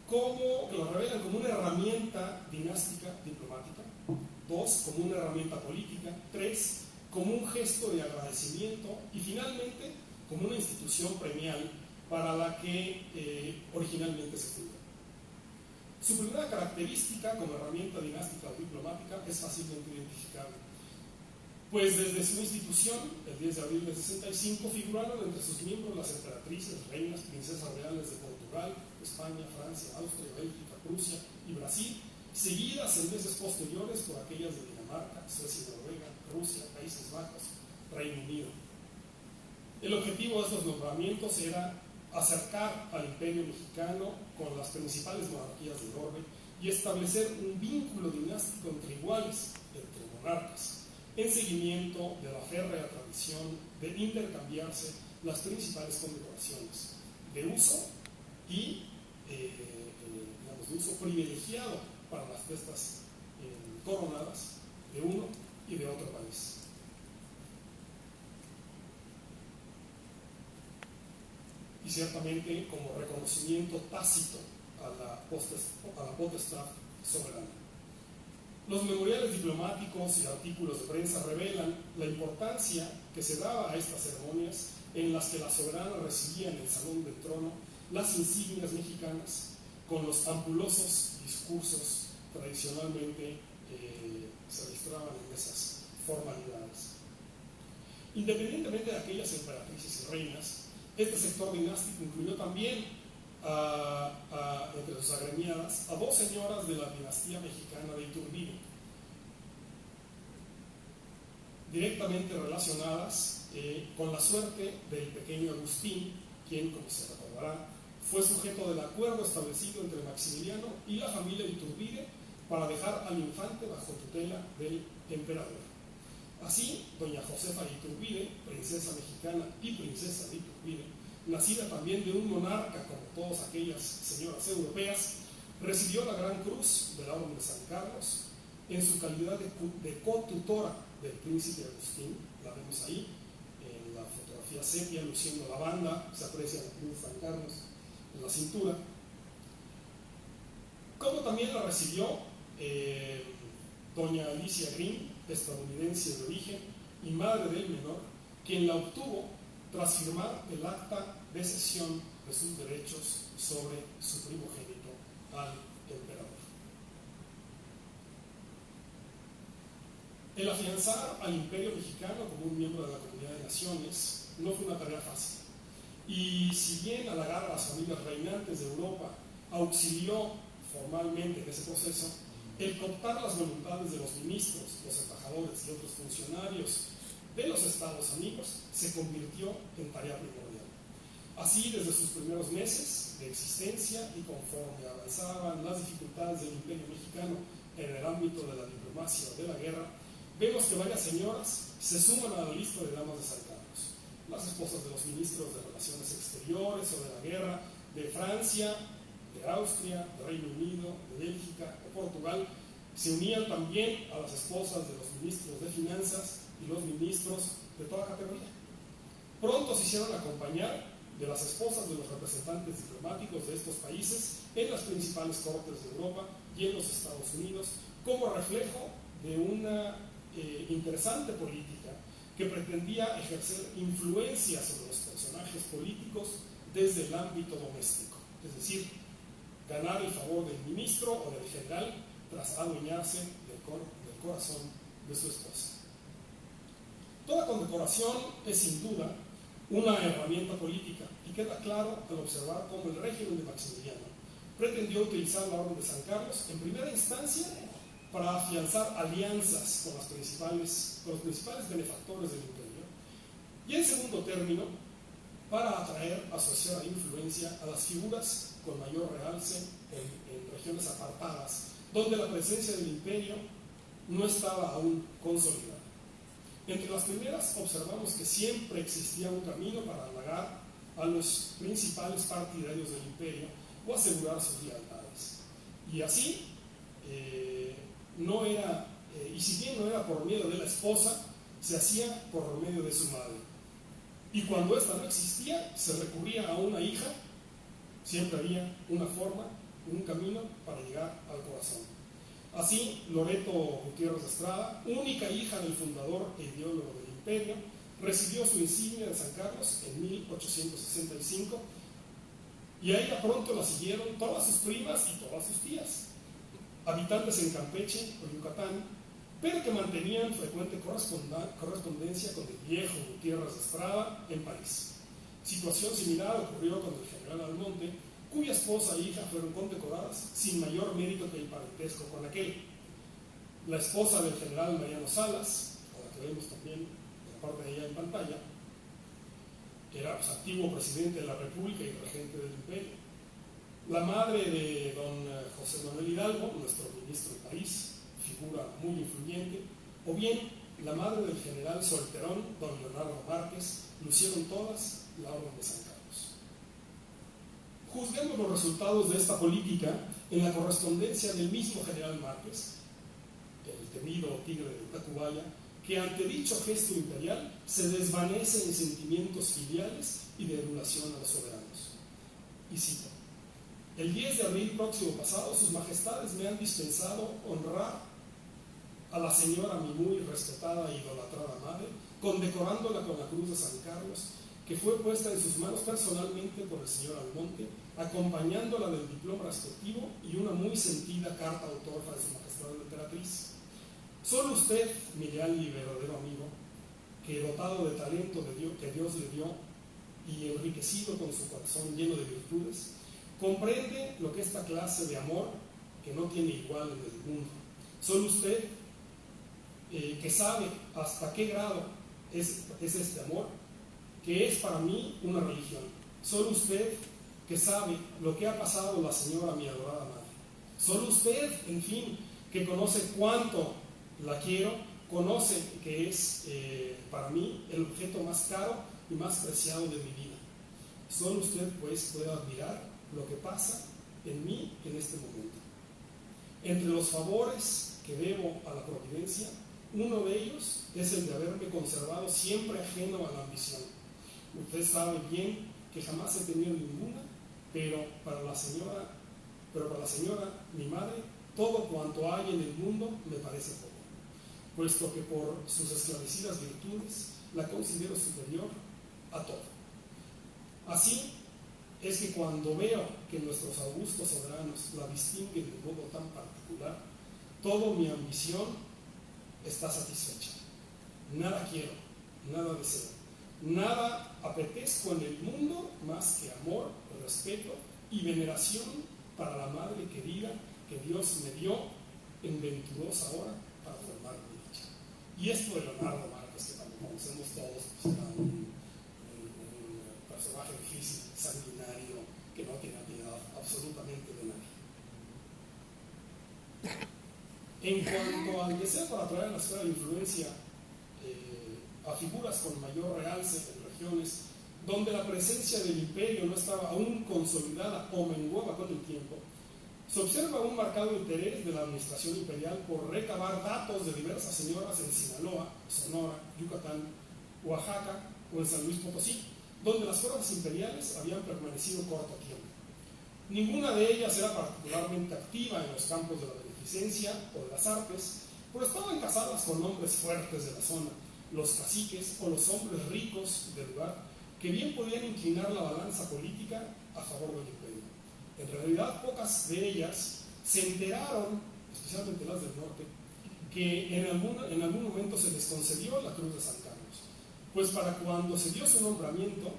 que lo revelan como una herramienta dinástica diplomática, 2, como una herramienta política, 3, como un gesto de agradecimiento y finalmente como una institución premial para la que originalmente se fundó. Su primera característica como herramienta dinástica o diplomática es fácilmente identificable, pues desde su institución, el 10 de abril de 65, figuraron entre sus miembros las emperatrices, reinas, princesas reales de Portugal, España, Francia, Austria, Bélgica, Prusia y Brasil, seguidas en meses posteriores por aquellas de Dinamarca, Suecia, Noruega, Rusia, Países Bajos, Reino Unido. El objetivo de estos nombramientos era acercar al imperio mexicano con las principales monarquías del orbe y establecer un vínculo dinástico entre iguales, entre monarcas, en seguimiento de la férrea tradición de intercambiarse las principales condecoraciones de uso y de uso privilegiado para las fiestas coronadas de uno y de otro país. Y ciertamente como reconocimiento tácito a la potestad soberana. Los memoriales diplomáticos y artículos de prensa revelan la importancia que se daba a estas ceremonias en las que la soberana recibía en el Salón del Trono las insignias mexicanas con los ampulosos discursos tradicionalmente se registraban en esas formalidades. Independientemente de aquellas emperatrices y reinas, este sector dinástico incluyó también entre sus agremiadas a 2 señoras de la dinastía mexicana de Iturbide, directamente relacionadas con la suerte del pequeño Agustín, quien, como se recordará, fue sujeto del acuerdo establecido entre Maximiliano y la familia de Iturbide para dejar al infante bajo tutela del emperador. Así, doña Josefa de Iturbide, princesa mexicana y princesa de Iturbide, nacida también de un monarca como todas aquellas señoras europeas, recibió la Gran Cruz de la Orden de San Carlos en su calidad de cotutora del príncipe Agustín. La vemos ahí en la fotografía sepia, luciendo la banda, se aprecia la Cruz de San Carlos en la cintura. Como también la recibió doña Alicia Green, estadounidense de origen y madre del menor, quien la obtuvo tras firmar el acta de cesión de sus derechos sobre su primogénito al emperador. El afianzar al imperio mexicano como un miembro de la Comunidad de Naciones no fue una tarea fácil, Y si bien halagar a las familias reinantes de Europa auxilió formalmente en ese proceso, el cooptar las voluntades de los ministros, los embajadores y otros funcionarios de los estados amigos se convirtió en tarea primordial. Así, desde sus primeros meses de existencia y conforme avanzaban las dificultades del Imperio mexicano en el ámbito de la diplomacia o de la guerra, vemos que varias señoras se suman a la lista de damas de San Carlos. Las esposas de los ministros de Relaciones Exteriores o de la guerra de Francia, de Austria, de Reino Unido, de Bélgica o Portugal, se unían también a las esposas de los ministros de Finanzas y los ministros de toda categoría. Pronto se hicieron acompañar de las esposas de los representantes diplomáticos de estos países en las principales cortes de Europa y en los Estados Unidos, como reflejo de una interesante política que pretendía ejercer influencia sobre los personajes políticos desde el ámbito doméstico, es decir, ganar el favor del ministro o del general tras adueñarse del corazón de su esposa. Toda condecoración es sin duda una herramienta política y queda claro al observar cómo el régimen de Maximiliano pretendió utilizar la Orden de San Carlos en primera instancia para afianzar alianzas con los principales benefactores del imperio y en segundo término para atraer, asociar a influencia a las figuras con mayor realce en regiones apartadas donde la presencia del imperio no estaba aún consolidada. Entre las primeras observamos que siempre existía un camino para halagar a los principales partidarios del imperio o asegurar sus lealtades. Y así, y si bien no era por medio de la esposa, se hacía por medio de su madre. Y cuando ésta no existía, se recurría a una hija, siempre había una forma, un camino para llegar al corazón. Así, Loreto Gutiérrez de Estrada, única hija del fundador e ideólogo del imperio, recibió su insignia de San Carlos en 1865 y a ella pronto la siguieron todas sus primas y todas sus tías, habitantes en Campeche o Yucatán, pero que mantenían frecuente correspondencia con el viejo Gutiérrez de Estrada en París. Situación similar ocurrió con el general Almonte, cuya esposa e hija fueron condecoradas sin mayor mérito que el parentesco con aquel. La esposa del general Mariano Salas, a la que vemos también en la parte de allá en pantalla, era antiguo presidente de la República y regente del imperio. La madre de don José Manuel Hidalgo, nuestro ministro del país, figura muy influyente, o bien la madre del general solterón, don Leonardo Márquez, lucieron todas la Orden de San Carlos. Juzguemos los resultados de esta política en la correspondencia del mismo general Márquez, el temido tigre de Tacubaya, que ante dicho gesto imperial se desvanece en sentimientos filiales y de adulación a los soberanos. Y cito: el 10 de abril próximo pasado, sus majestades me han dispensado honrar a la señora mi muy respetada e idolatrada madre, condecorándola con la Cruz de San Carlos, que fue puesta en sus manos personalmente por el señor Almonte, acompañándola del diploma respectivo y una muy sentida carta autógrafa de su majestad la emperatriz. Solo usted, mi leal y verdadero amigo, que dotado de talento que Dios le dio y enriquecido con su corazón lleno de virtudes, comprende lo que esta clase de amor, que no tiene igual en el mundo. Solo usted, que sabe hasta qué grado es este amor, que es para mí una religión. Solo usted, que sabe lo que ha pasado la señora mi adorada madre. Solo usted, en fin, que conoce cuánto la quiero, conoce que es para mí el objeto más caro y más preciado de mi vida. Solo usted, pues, puede admirar lo que pasa en mí en este momento. Entre los favores que debo a la providencia, uno de ellos es el de haberme conservado siempre ajeno a la ambición. Usted sabe bien que jamás he tenido ninguna, pero para la señora, mi madre, todo cuanto hay en el mundo me parece poco, puesto que por sus esclarecidas virtudes la considero superior a todo. Así es que cuando veo que nuestros augustos soberanos la distinguen de modo tan particular, toda mi ambición está satisfecha. Nada quiero, nada deseo. Nada apetezco en el mundo más que amor, respeto y veneración para la madre querida que Dios me dio en venturosa hora para formar mi dicha. Y esto de Leonardo Márquez, que también conocemos todos, pues era un personaje difícil, sanguinario, que no tenía piedad absolutamente de nadie. En cuanto al deseo para atraer a la esfera de influencia a figuras con mayor realce en regiones donde la presencia del imperio no estaba aún consolidada o menguaba con el tiempo, se observa un marcado interés de la administración imperial por recabar datos de diversas señoras en Sinaloa, Sonora, Yucatán, Oaxaca o en San Luis Potosí, donde las fuerzas imperiales habían permanecido corto tiempo. Ninguna de ellas era particularmente activa en los campos de la beneficencia o de las artes, pero estaban casadas con hombres fuertes de la zona, los caciques o los hombres ricos del lugar, que bien podían inclinar la balanza política a favor del imperio. En realidad, pocas de ellas se enteraron, especialmente las del norte, que en algún momento se les concedió la Cruz de San Carlos, pues para cuando se dio su nombramiento,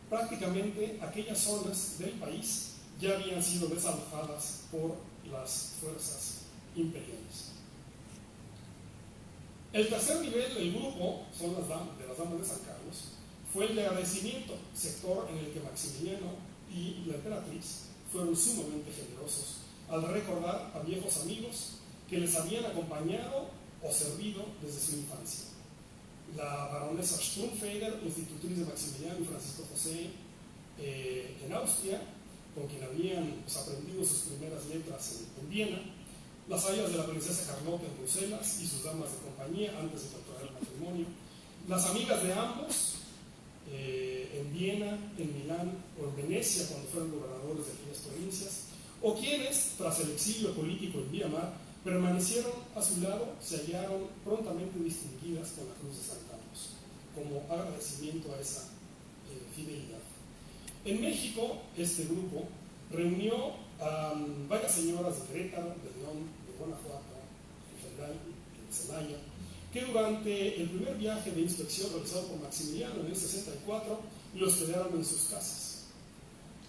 prácticamente aquellas zonas del país ya habían sido desalojadas por las fuerzas imperiales. El tercer nivel del grupo, son las damas de San Carlos, fue el de agradecimiento, sector en el que Maximiliano y la emperatriz fueron sumamente generosos al recordar a viejos amigos que les habían acompañado o servido desde su infancia. La baronesa Strunfeder, institutriz de Maximiliano y Francisco José en Austria, con quien habían aprendido sus primeras letras en Viena, las hayas de la princesa Carlota en Bruselas y sus damas de compañía antes de contraer el matrimonio, las amigas de ambos en Viena, en Milán o en Venecia cuando fueron gobernadores de aquellas provincias, o quienes, tras el exilio político en Vía permanecieron a su lado, se hallaron prontamente distinguidas con la Cruz de San Carlos, como agradecimiento a esa fidelidad. En México, este grupo reunió a varias señoras de Querétaro, de León, de Guanajuato, en general, de Celaya, que durante el primer viaje de inspección realizado por Maximiliano en el 64 los hospedaron en sus casas.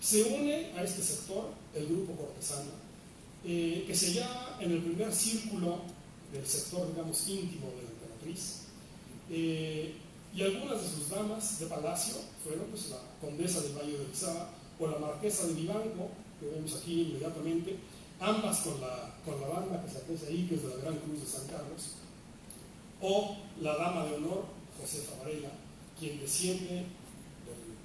Se une a este sector el grupo cortesano, que se halla en el primer círculo del sector, digamos, íntimo de la emperatriz, y algunas de sus damas de palacio fueron pues, la condesa del Valle de Orizaba o la marquesa de Vivanco, que vemos aquí inmediatamente, ambas con la banda que se aprecia ahí, que es de la Gran Cruz de San Carlos, o la dama de honor, Josefa Varela, quien desciende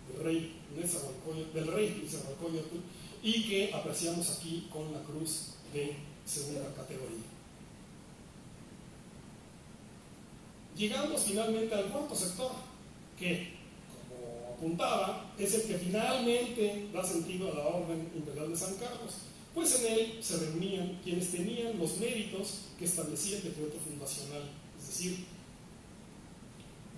del rey Nezahualcóyotl y que apreciamos aquí con la cruz de segunda categoría. Llegamos finalmente al cuarto sector, que, como apuntaba, es el que finalmente da sentido a la Orden Imperial de San Carlos, pues en él se reunían quienes tenían los méritos que establecía el decreto fundacional, es decir,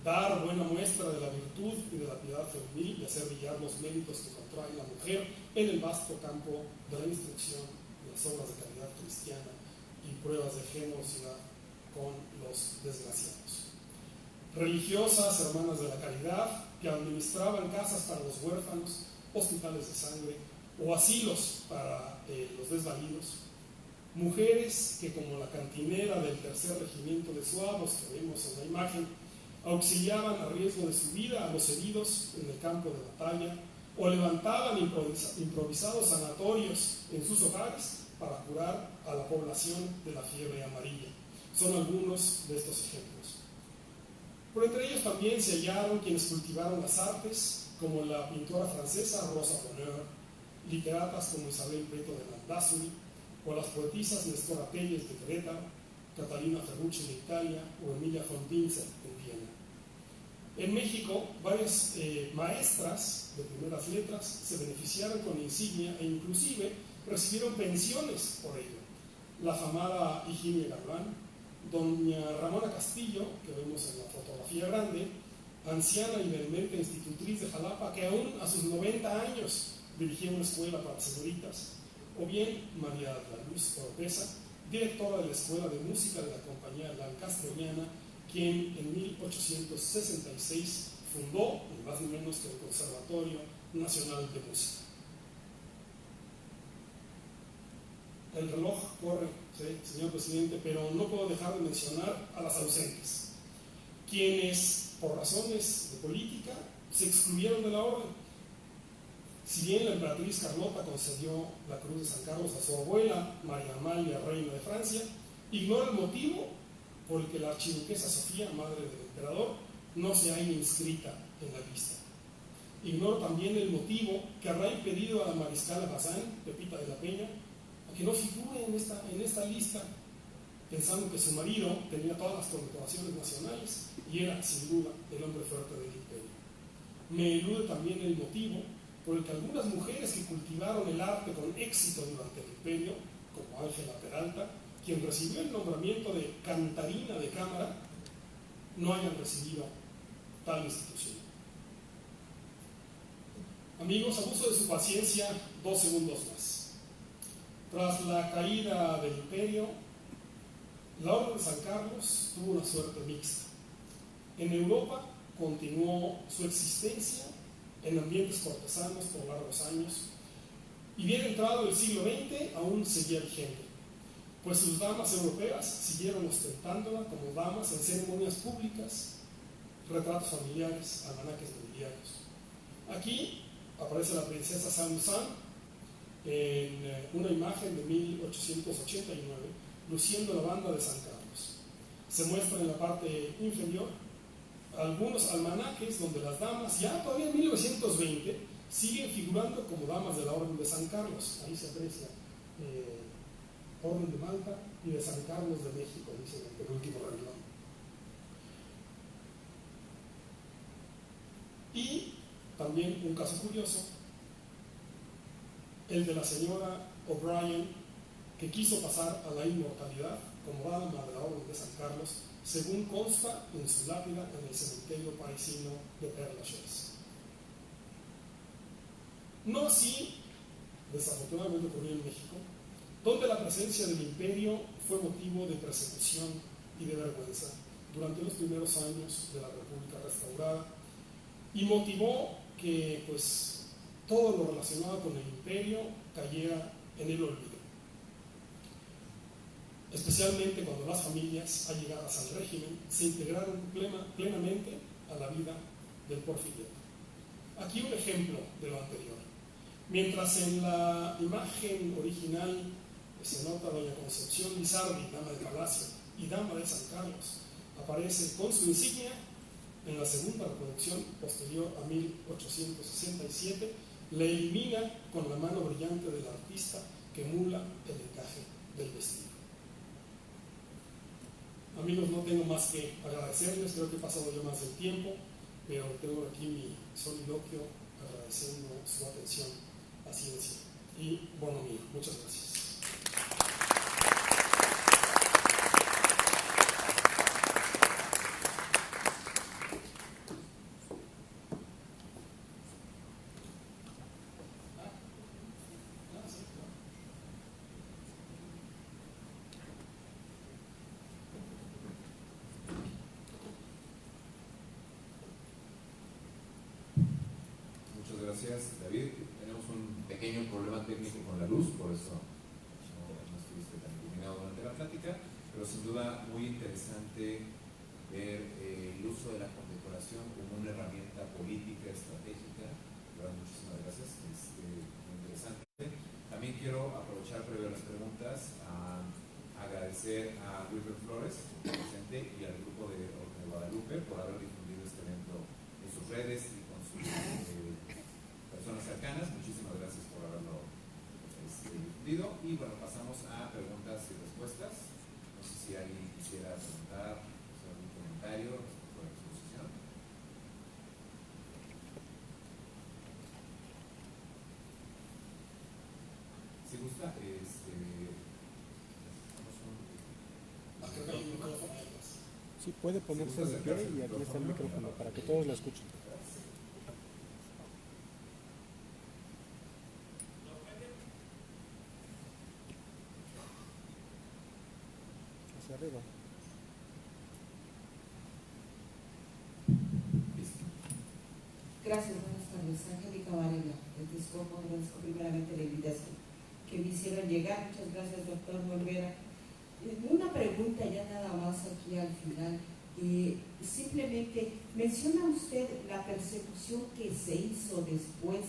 dar buena muestra de la virtud y de la piedad femenil y hacer brillar los méritos que contrae la mujer en el vasto campo de la instrucción, de las obras de caridad cristiana y pruebas de generosidad con los desgraciados. Religiosas, hermanas de la caridad, que administraban casas para los huérfanos, hospitales de sangre o asilos para los desvalidos. Mujeres que, como la cantinera del tercer regimiento de Suavos que vemos en la imagen, auxiliaban a riesgo de su vida a los heridos en el campo de batalla o levantaban improvisados sanatorios en sus hogares para curar a la población de la fiebre amarilla. Son algunos de estos ejemplos. Por entre ellos también se hallaron quienes cultivaron las artes, como la pintora francesa Rosa Bonheur, literatas como Isabel Preto de Landázuri, o las poetisas Nestora Telles de Querétaro, Catalina Ferrucci de Italia o Emilia von Vincent en Viena. En México, varias maestras de primeras letras se beneficiaron con insignia e inclusive recibieron pensiones por ello. La afamada Higinia Galván, doña Ramona Castillo, que vemos en la fotografía grande, anciana y vehemente institutriz de Jalapa, que aún a sus 90 años dirigía una escuela para señoritas, o bien María de la Luz Oropesa, directora de la Escuela de Música de la Compañía Lancasteriana, quien en 1866 fundó, ni más ni menos que el Conservatorio Nacional de Música. El reloj corre, ¿sí, señor presidente? Pero no puedo dejar de mencionar a las ausentes, quienes por razones de política se excluyeron de la orden. Si bien la emperatriz Carlota concedió la Cruz de San Carlos a su abuela, María Amalia, reina de Francia, ignora el motivo por el que la archiduquesa Sofía, madre del emperador, no se haya inscrita en la lista. Ignora también el motivo que habrá impedido a la mariscala Bazán, Pepita de la Peña, a que no figure en esta lista, pensando que su marido tenía todas las condecoraciones nacionales y era, sin duda, el hombre fuerte del imperio. Me elude también el motivo por el que algunas mujeres que cultivaron el arte con éxito durante el imperio, como Ángela Peralta, quien recibió el nombramiento de cantarina de cámara, no hayan recibido tal institución. Amigos, abuso de su paciencia, 2 segundos más. Tras la caída del imperio, la Orden de San Carlos tuvo una suerte mixta. En Europa continuó su existencia en ambientes cortesanos por largos años, y bien entrado el siglo XX aún seguía vigente, pues sus damas europeas siguieron ostentándola como damas en ceremonias públicas, retratos familiares, almanaques nobiliarios. Aquí aparece la princesa Saint-Louis en una imagen de 1889, luciendo la banda de San Carlos. Se muestra en la parte inferior algunos almanaques donde las damas, ya todavía en 1920, siguen figurando como damas de la Orden de San Carlos. Ahí se aprecia Orden de Malta y de San Carlos de México, dice el último renglón. Y también un caso curioso, el de la señora O'Brien, que quiso pasar a la inmortalidad como dama de la Orden de San Carlos, según consta en su lápida en el cementerio parisino de Père Lachaise. No así, desafortunadamente, ocurrió en México, donde la presencia del imperio fue motivo de persecución y de vergüenza durante los primeros años de la República restaurada, y motivó que pues todo lo relacionado con el imperio cayera en el olvido, especialmente cuando las familias allegadas al régimen se integraron plenamente a la vida del porfiriato. Aquí un ejemplo de lo anterior. Mientras en la imagen original se nota a doña Concepción Lizardi, dama de Palacio y dama de San Carlos, aparece con su insignia, en la segunda reproducción posterior a 1867, le elimina con la mano brillante del artista que emula el encaje del vestido. Amigos, no tengo más que agradecerles, creo que he pasado ya más del tiempo, pero tengo aquí mi soliloquio agradeciendo su atención, paciencia y bonomía. Muchas gracias. Gracias, David. Tenemos un pequeño problema técnico con la luz, por eso no estuviste tan iluminado durante la plática, pero sin duda muy interesante ver el uso de la condecoración como una herramienta política, estratégica. Muchísimas gracias, muy interesante. También quiero aprovechar previo a las preguntas a agradecer a Wilber Flores, presente, y al grupo de Orden de Guadalupe por haber difundido este evento en sus redes y con sus personas cercanas. Muchísimas gracias por haberlo difundido. Y bueno, pasamos a preguntas y respuestas. No sé si alguien quisiera preguntar, hacer algún comentario respecto a la exposición. Si gusta, sí, puede ponerse de pie y aquí está el micrófono para que todos la escuchen. Hacia arriba. Gracias, buenas tardes. Angélica Varela, de Texcoco. Agradezco primeramente la invitación que me hicieron llegar. Muchas gracias, doctor Olvera. Una pregunta ya nada más aquí al final. Simplemente, menciona usted la persecución que se hizo después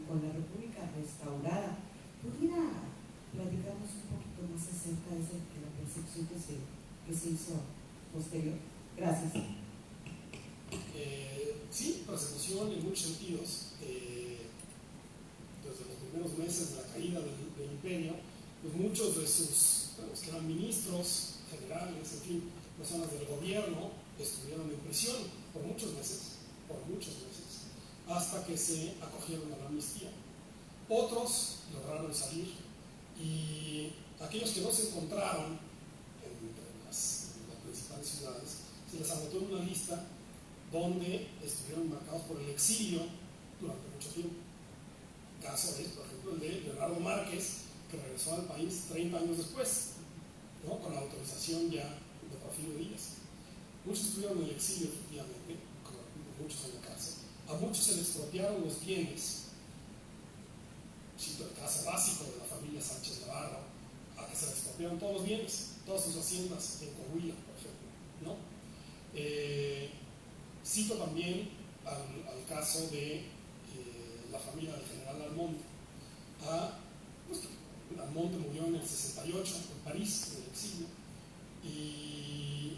con la República restaurada. ¿Pudiera platicarnos un poquito más acerca de la persecución que se hizo posterior? Gracias. Sí, persecución en muchos sentidos. Desde los primeros meses de la caída del imperio, pues muchos de sus, los que eran ministros, generales, en fin, personas del gobierno, estuvieron en prisión por muchos meses, hasta que se acogieron a la amnistía. Otros lograron salir y aquellos que no se encontraron entre las principales ciudades, se les anotó en una lista donde estuvieron marcados por el exilio durante mucho tiempo. Caso es, por ejemplo, el de Leonardo Márquez, que regresó al país 30 años después, ¿no? Con la autorización ya de Porfirio Díaz. Muchos estuvieron en el exilio, efectivamente, muchos en la cárcel. A muchos se les expropiaron los bienes. Cito el caso básico de la familia Sánchez Navarro, a que se les expropiaron todos los bienes, todas sus haciendas en Coahuila, por ejemplo, ¿no? Cito también al caso de la familia del general Almonte. Almonte murió en el 68 en París, en el exilio, y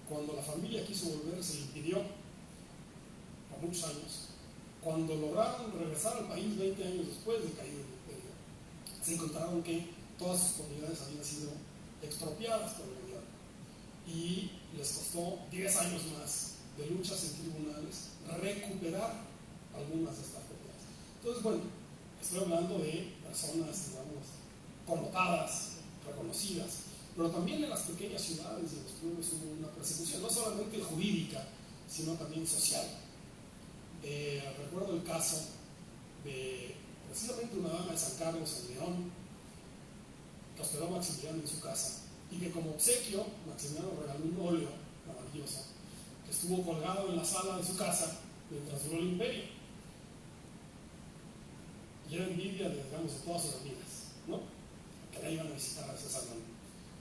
cuando la familia quiso volver se le impidió por muchos años. Cuando lograron regresar al país 20 años después de caído el imperio, se encontraron que todas sus propiedades habían sido expropiadas por el gobierno y les costó 10 años más de luchas en tribunales recuperar algunas de estas propiedades. Entonces, bueno, estoy hablando de personas, digamos, connotadas, reconocidas, pero también en las pequeñas ciudades y en los pueblos hubo una persecución, no solamente jurídica, sino también social. Recuerdo el caso de precisamente una dama de San Carlos en León, que hospedó a Maximiliano en su casa, y que como obsequio, Maximiliano regaló un óleo maravilloso, que estuvo colgado en la sala de su casa mientras duró el imperio. Y era envidia de, digamos, de todas sus amigas, ¿no? Que la iban a visitar a ese salón.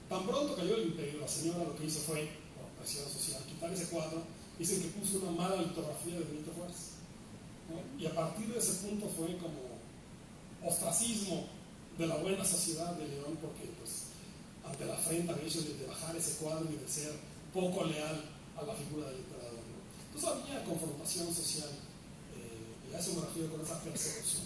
Tan pronto cayó el imperio, la señora lo que hizo fue, por presión social, quitar ese cuadro. Dicen que puso una mala litografía de Benito Juárez, ¿no? Y a partir de ese punto fue como ostracismo de la buena sociedad de León, porque pues ante la afrenta de hecho de bajar ese cuadro y de ser poco leal a la figura del emperador, ¿no? Entonces había confrontación social, y a eso me refiero con esa persecución.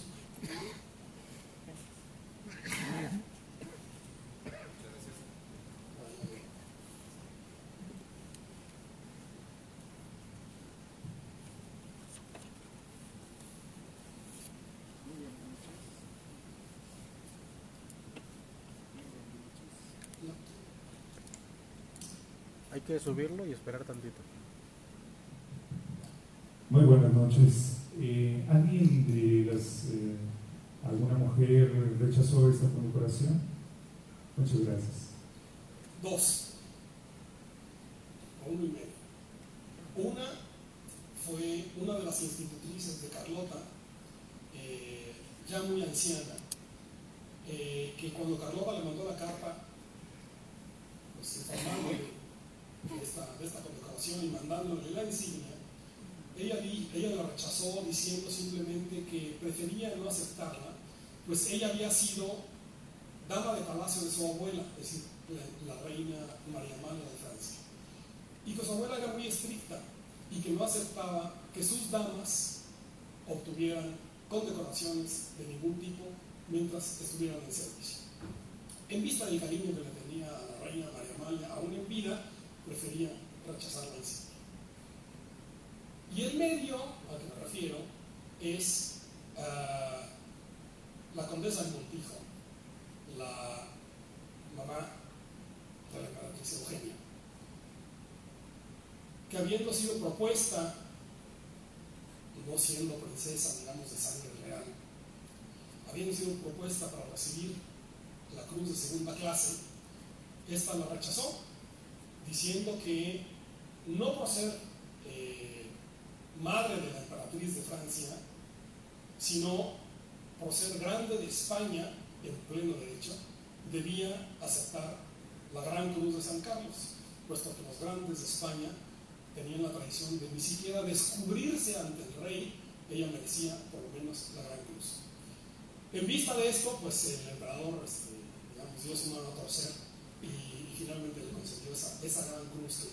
Hay que subirlo y esperar tantito. Muy buenas noches. ¿Alguien de alguna mujer rechazó esta condecoración? Muchas gracias. 2 o 1 y medio. Una fue una de las institutrices de Carlota, ya muy anciana, que cuando Carlota le mandó la carta, pues informándole de esta condecoración y mandándole la insignia, ella la rechazó diciendo simplemente que prefería no aceptarla, pues ella había sido dama de palacio de su abuela, es decir, la reina María Amalia de Francia, y que su abuela era muy estricta y que no aceptaba que sus damas obtuvieran condecoraciones de ningún tipo mientras estuvieran en servicio. En vista del cariño que le tenía a la reina María Amalia, aún en vida, prefería rechazar la insignia. Y el medio al que me refiero es la condesa de Montijo, la mamá de la emperatriz Eugenia, que habiendo sido propuesta, no siendo princesa, digamos, de sangre real, habiendo sido propuesta para recibir la cruz de segunda clase, esta la rechazó, diciendo que no por ser madre de la emperatriz de Francia, sino por ser grande de España en pleno derecho, debía aceptar la Gran Cruz de San Carlos, puesto que los grandes de España tenían la tradición de ni siquiera descubrirse ante el rey. Ella merecía por lo menos la Gran Cruz. En vista de esto, pues el emperador digamos, dio su mano a torcer y finalmente le concedió esa Gran Cruz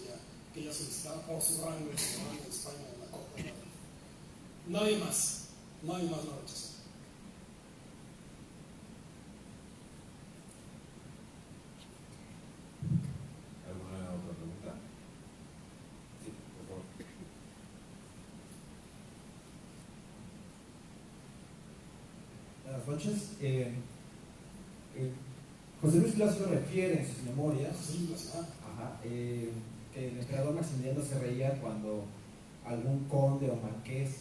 que ella solicitaba por su rango como grande de España en la corte de Madrid. Nadie más lo rechazó. ¿Alguna otra pregunta? Sí, por favor. Buenas noches. José Luis Blasio refiere en sus memorias que el emperador Maximiliano se reía cuando algún conde o marqués,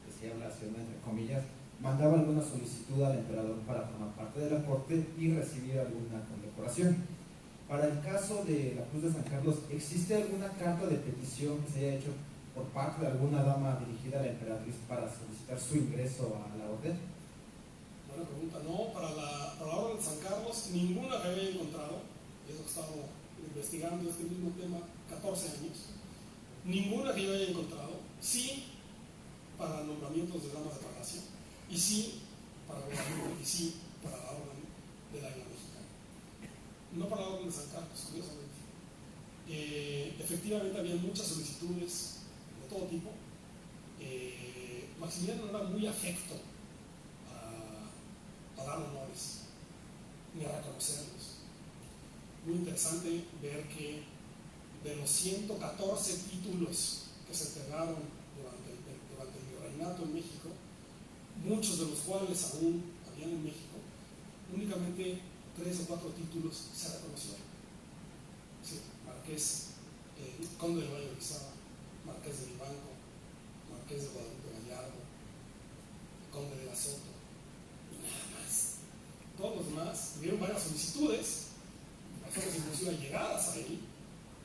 que se habla así entre comillas, mandaba alguna solicitud al emperador para formar parte de la corte y recibir alguna condecoración. Para el caso de la Cruz de San Carlos, ¿existe alguna carta de petición que se haya hecho por parte de alguna dama dirigida a la emperatriz para solicitar su ingreso a la orden? Buena pregunta. No, para la Orden de San Carlos, ninguna que había encontrado, y eso he estado investigando este mismo tema 14 años, ninguna que yo haya encontrado, sí para nombramientos de damas de palacio, y sí para gobierno, y sí para la Orden del Águila Mexicana. No para la Orden de San Carlos, curiosamente. Efectivamente había muchas solicitudes de todo tipo. Maximiliano no era muy afecto a dar honores ni a reconocerlos. Muy interesante ver que de los 114 títulos que se entregaron durante el virreinato en México, muchos de los cuales aún habían en México, únicamente 3 o 4 títulos se reconocieron. Sí, Marqués, Conde de Valle de Orizaba, Marqués de Vivanco, Marqués de Guadalupe Gallardo, Conde de la Soto, y nada más. Todos los demás tuvieron varias solicitudes, personas inclusive allegadas a él,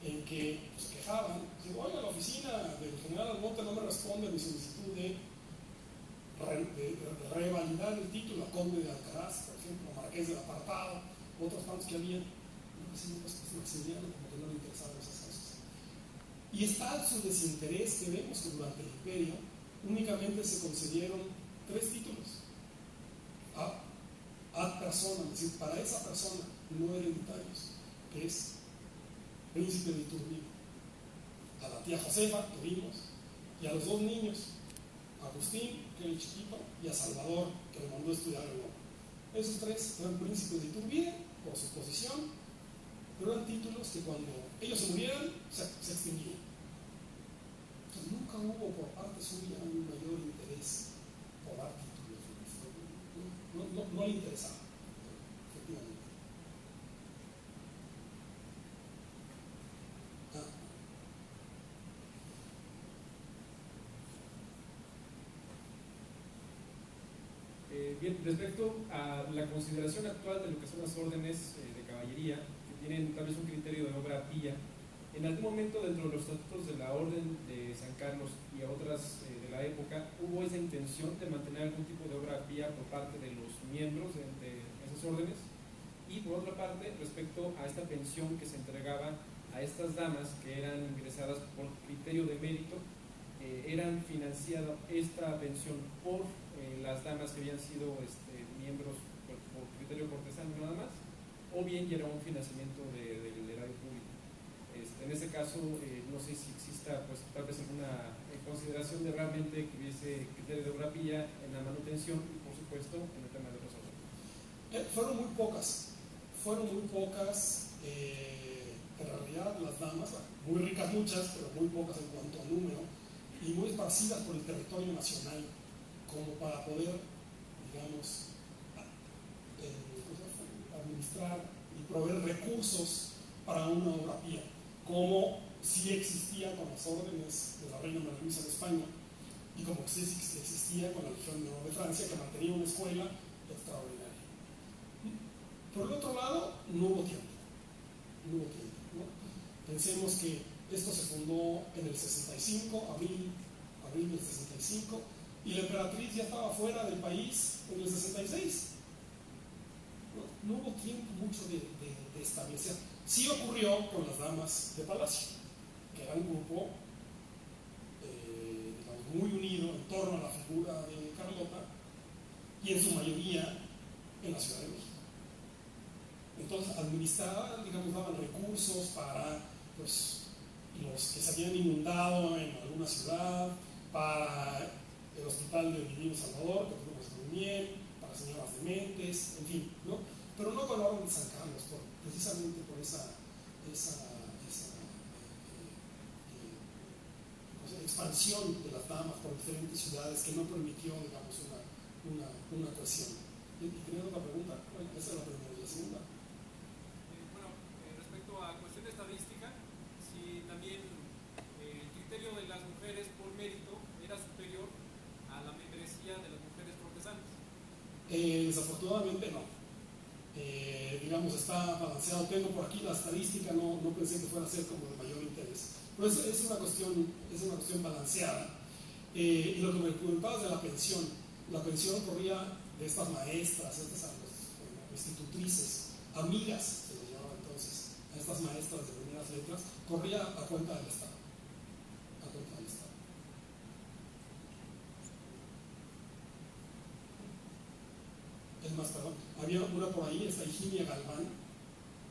en que se quejaban, diciendo, oiga, la oficina del general Almonte no me responde a mi solicitud de revalidar el título a Conde de Alcaraz, por ejemplo, Marqués del Apartado, otros tantos que había. Maximiliano como que no le interesaban esas cosas. Y está su desinterés que vemos que durante el imperio únicamente se concedieron 3 títulos ad personam, es decir, para esa persona no hereditarios, que es príncipe de Iturbide, a la tía Josefa que vimos, y a los 2 niños, Agustín, que era el chiquito, y a Salvador, que le mandó a estudiar en Europa. Esos 3 eran príncipes de Iturbide por su posición, pero eran títulos que cuando ellos se murieran se extinguían. Entonces nunca hubo por parte suya un mayor interés por dar títulos. No le interesaba, efectivamente. Bien, respecto a la consideración actual de lo que son las órdenes de caballería, que tienen tal vez un criterio de obra pía, en algún momento dentro de los estatutos de la Orden de San Carlos y a otras de la época, hubo esa intención de mantener algún tipo de obra pía por parte de los miembros de esas órdenes, y por otra parte, respecto a esta pensión que se entregaba a estas damas que eran ingresadas por criterio de mérito, eran financiada esta pensión por las damas que habían sido miembros por criterio cortesano nada más, o bien ya era un financiamiento del erario público. En este caso, no sé si exista pues tal vez alguna consideración de realmente que hubiese criterio de obra pía en la manutención y por supuesto en el tema de los órdenes. Fueron muy pocas, en realidad las damas, muy ricas muchas, pero muy pocas en cuanto a número, y muy esparcidas por el territorio nacional, como para poder, digamos, administrar y proveer recursos para una obra pía, como sí existía con las órdenes de la reina María Luisa de España, y como sí existía con la Legión de Honor de Francia, que mantenía una escuela extraordinaria. Por el otro lado, no hubo tiempo, ¿no? Pensemos que esto se fundó en el 65, abril del 65, y la emperatriz ya estaba fuera del país en el 66. No hubo tiempo mucho de establecer. Sí ocurrió con las damas de palacio, que era un grupo digamos, muy unido en torno a la figura de Carlota, y en su mayoría en la Ciudad de México. Entonces administraban, digamos, daban recursos para pues, los que se habían inundado en alguna ciudad, para el hospital del Divino Salvador, que tuvimos muy bien, para señoras dementes, en fin, ¿no? Pero no hablaron de San Carlos, precisamente por esa expansión de las damas por diferentes ciudades que no permitió, digamos, una cohesión. Y tenía otra pregunta. Bueno, esa es la primera. ¿Y la segunda? Respecto a cuestión de estadística, si también el criterio de las mujeres por mérito era superior a la membresía de las mujeres cortesanas. Desafortunadamente no. Digamos, está balanceado. Tengo por aquí la estadística, no pensé que fuera a ser como de mayor interés. Pero es una cuestión balanceada. Y lo que me preguntabas de la pensión corría de estas maestras, estas institutrices, amigas, se les llamaba entonces, a estas maestras de primeras letras, corría a cuenta del Estado. Es más, perdón, había una por ahí, esta Higinia Galván,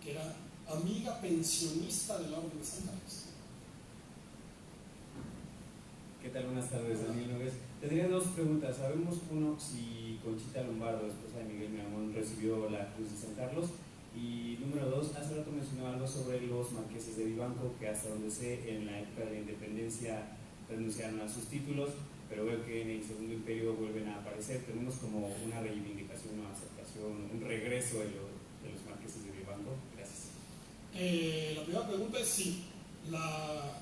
que era amiga pensionista de la Orden de San Carlos. ¿Qué tal? Buenas tardes, Daniel Nogués. Tendría dos preguntas. Sabemos, uno, si Conchita Lombardo, esposa de Miguel Miramón, recibió la Cruz de San Carlos. Y número dos, hace rato mencionó algo sobre los marqueses de Vivanco, que hasta donde sé, en la época de la independencia renunciaron a sus títulos, pero veo que en el Segundo Imperio vuelven a aparecer. Tenemos como una reivindicación, una aceptación, un regreso de los marqueses de Vivanco. Gracias. La primera pregunta es sí. La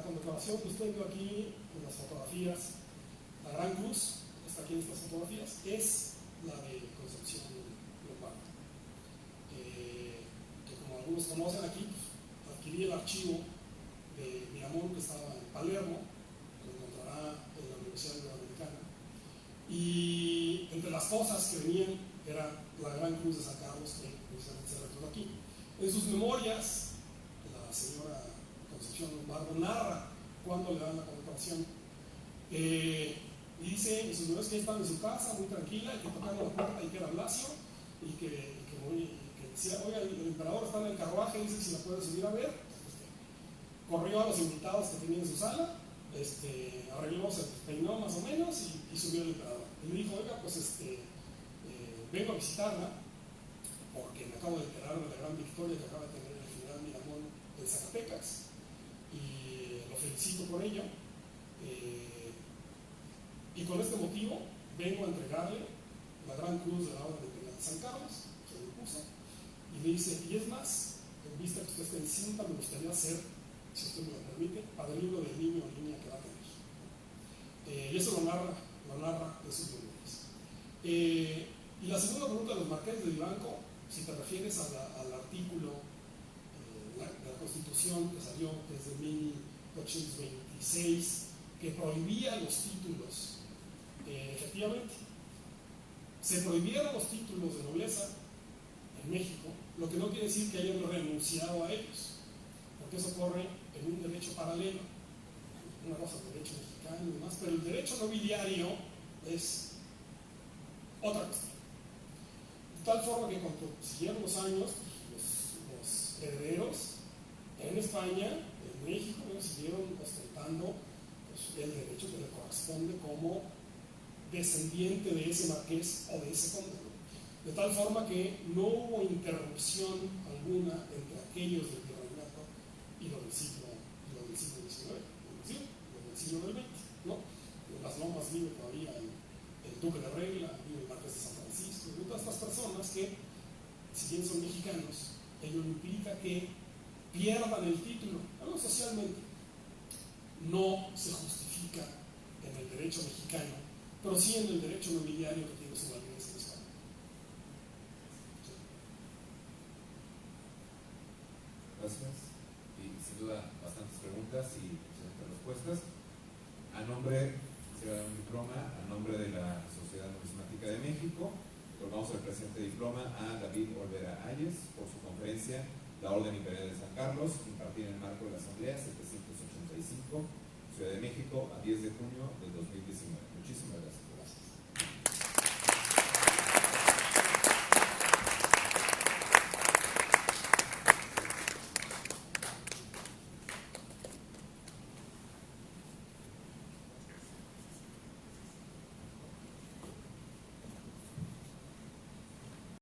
condecoración que usted vio aquí en las fotografías, la Gran Cruz, está aquí en estas fotografías, es la de Concepción Lombardo. Que como algunos conocen aquí, adquirí el archivo de Miramón que estaba en Palermo, lo encontrará en la Universidad Iberoamericana, y entre las cosas que venían era la Gran Cruz de San Carlos, que precisamente se retrata aquí. En sus memorias, la señora Concepción Lombardo narra cuando le dan la condecoración. Y dice en sus memorias que ella estaba en su casa muy tranquila y que tocando la puerta y que era Blasio y que decía, oiga, el emperador está en el carruaje, dice si la puede subir a ver. Corrió a los invitados que tenía en su sala, arregló, se peinó más o menos y subió el emperador. Y le dijo, oiga, pues vengo a visitarla porque me acabo de enterar de la gran victoria que acaba de tener el general Miramón en Zacatecas y lo felicito por ello. Y con este motivo vengo a entregarle la Gran Cruz de la Orden de San Carlos, se lo puso, y le dice, y es más, en vista que usted está encinta, me gustaría ser, si usted me lo permite, padrino del niño o niña que va a tener. Y eso lo narra de sus memorias. Y la segunda pregunta de los marqueses de Vivanco, si te refieres al artículo de la Constitución que salió desde 1826, que prohibía los títulos. Efectivamente, se prohibieron los títulos de nobleza en México, lo que no quiere decir que hayan renunciado a ellos, porque eso corre en un derecho paralelo, una cosa del derecho mexicano y demás, pero el derecho nobiliario es otra cuestión. De tal forma que cuando siguieron los años, los herederos en España, en México, siguieron ostentando pues, el derecho que le corresponde como descendiente de ese marqués o de ese conde. De tal forma que no hubo interrupción alguna entre aquellos del virreinato y los del siglo XIX, los del siglo XX, ¿no? En las lomas vive todavía el duque de Regla, vive el marqués de San Francisco, y todas estas personas que, si bien son mexicanos, ello implica que pierdan el título, algo socialmente. No se justifica en el derecho mexicano, pero sí en el derecho nobiliario que tiene su validez en España. Sí. Gracias. Y sin duda bastantes preguntas y muchas respuestas. A nombre, se va a dar un diploma a nombre de la Sociedad Numismática de México. Otorgamos el presente diploma a David Olvera Ayes por su conferencia La Orden Imperial de San Carlos, impartida en el marco de la Asamblea 785, Ciudad de México, a 10 de junio del 2019. Muchísimas gracias.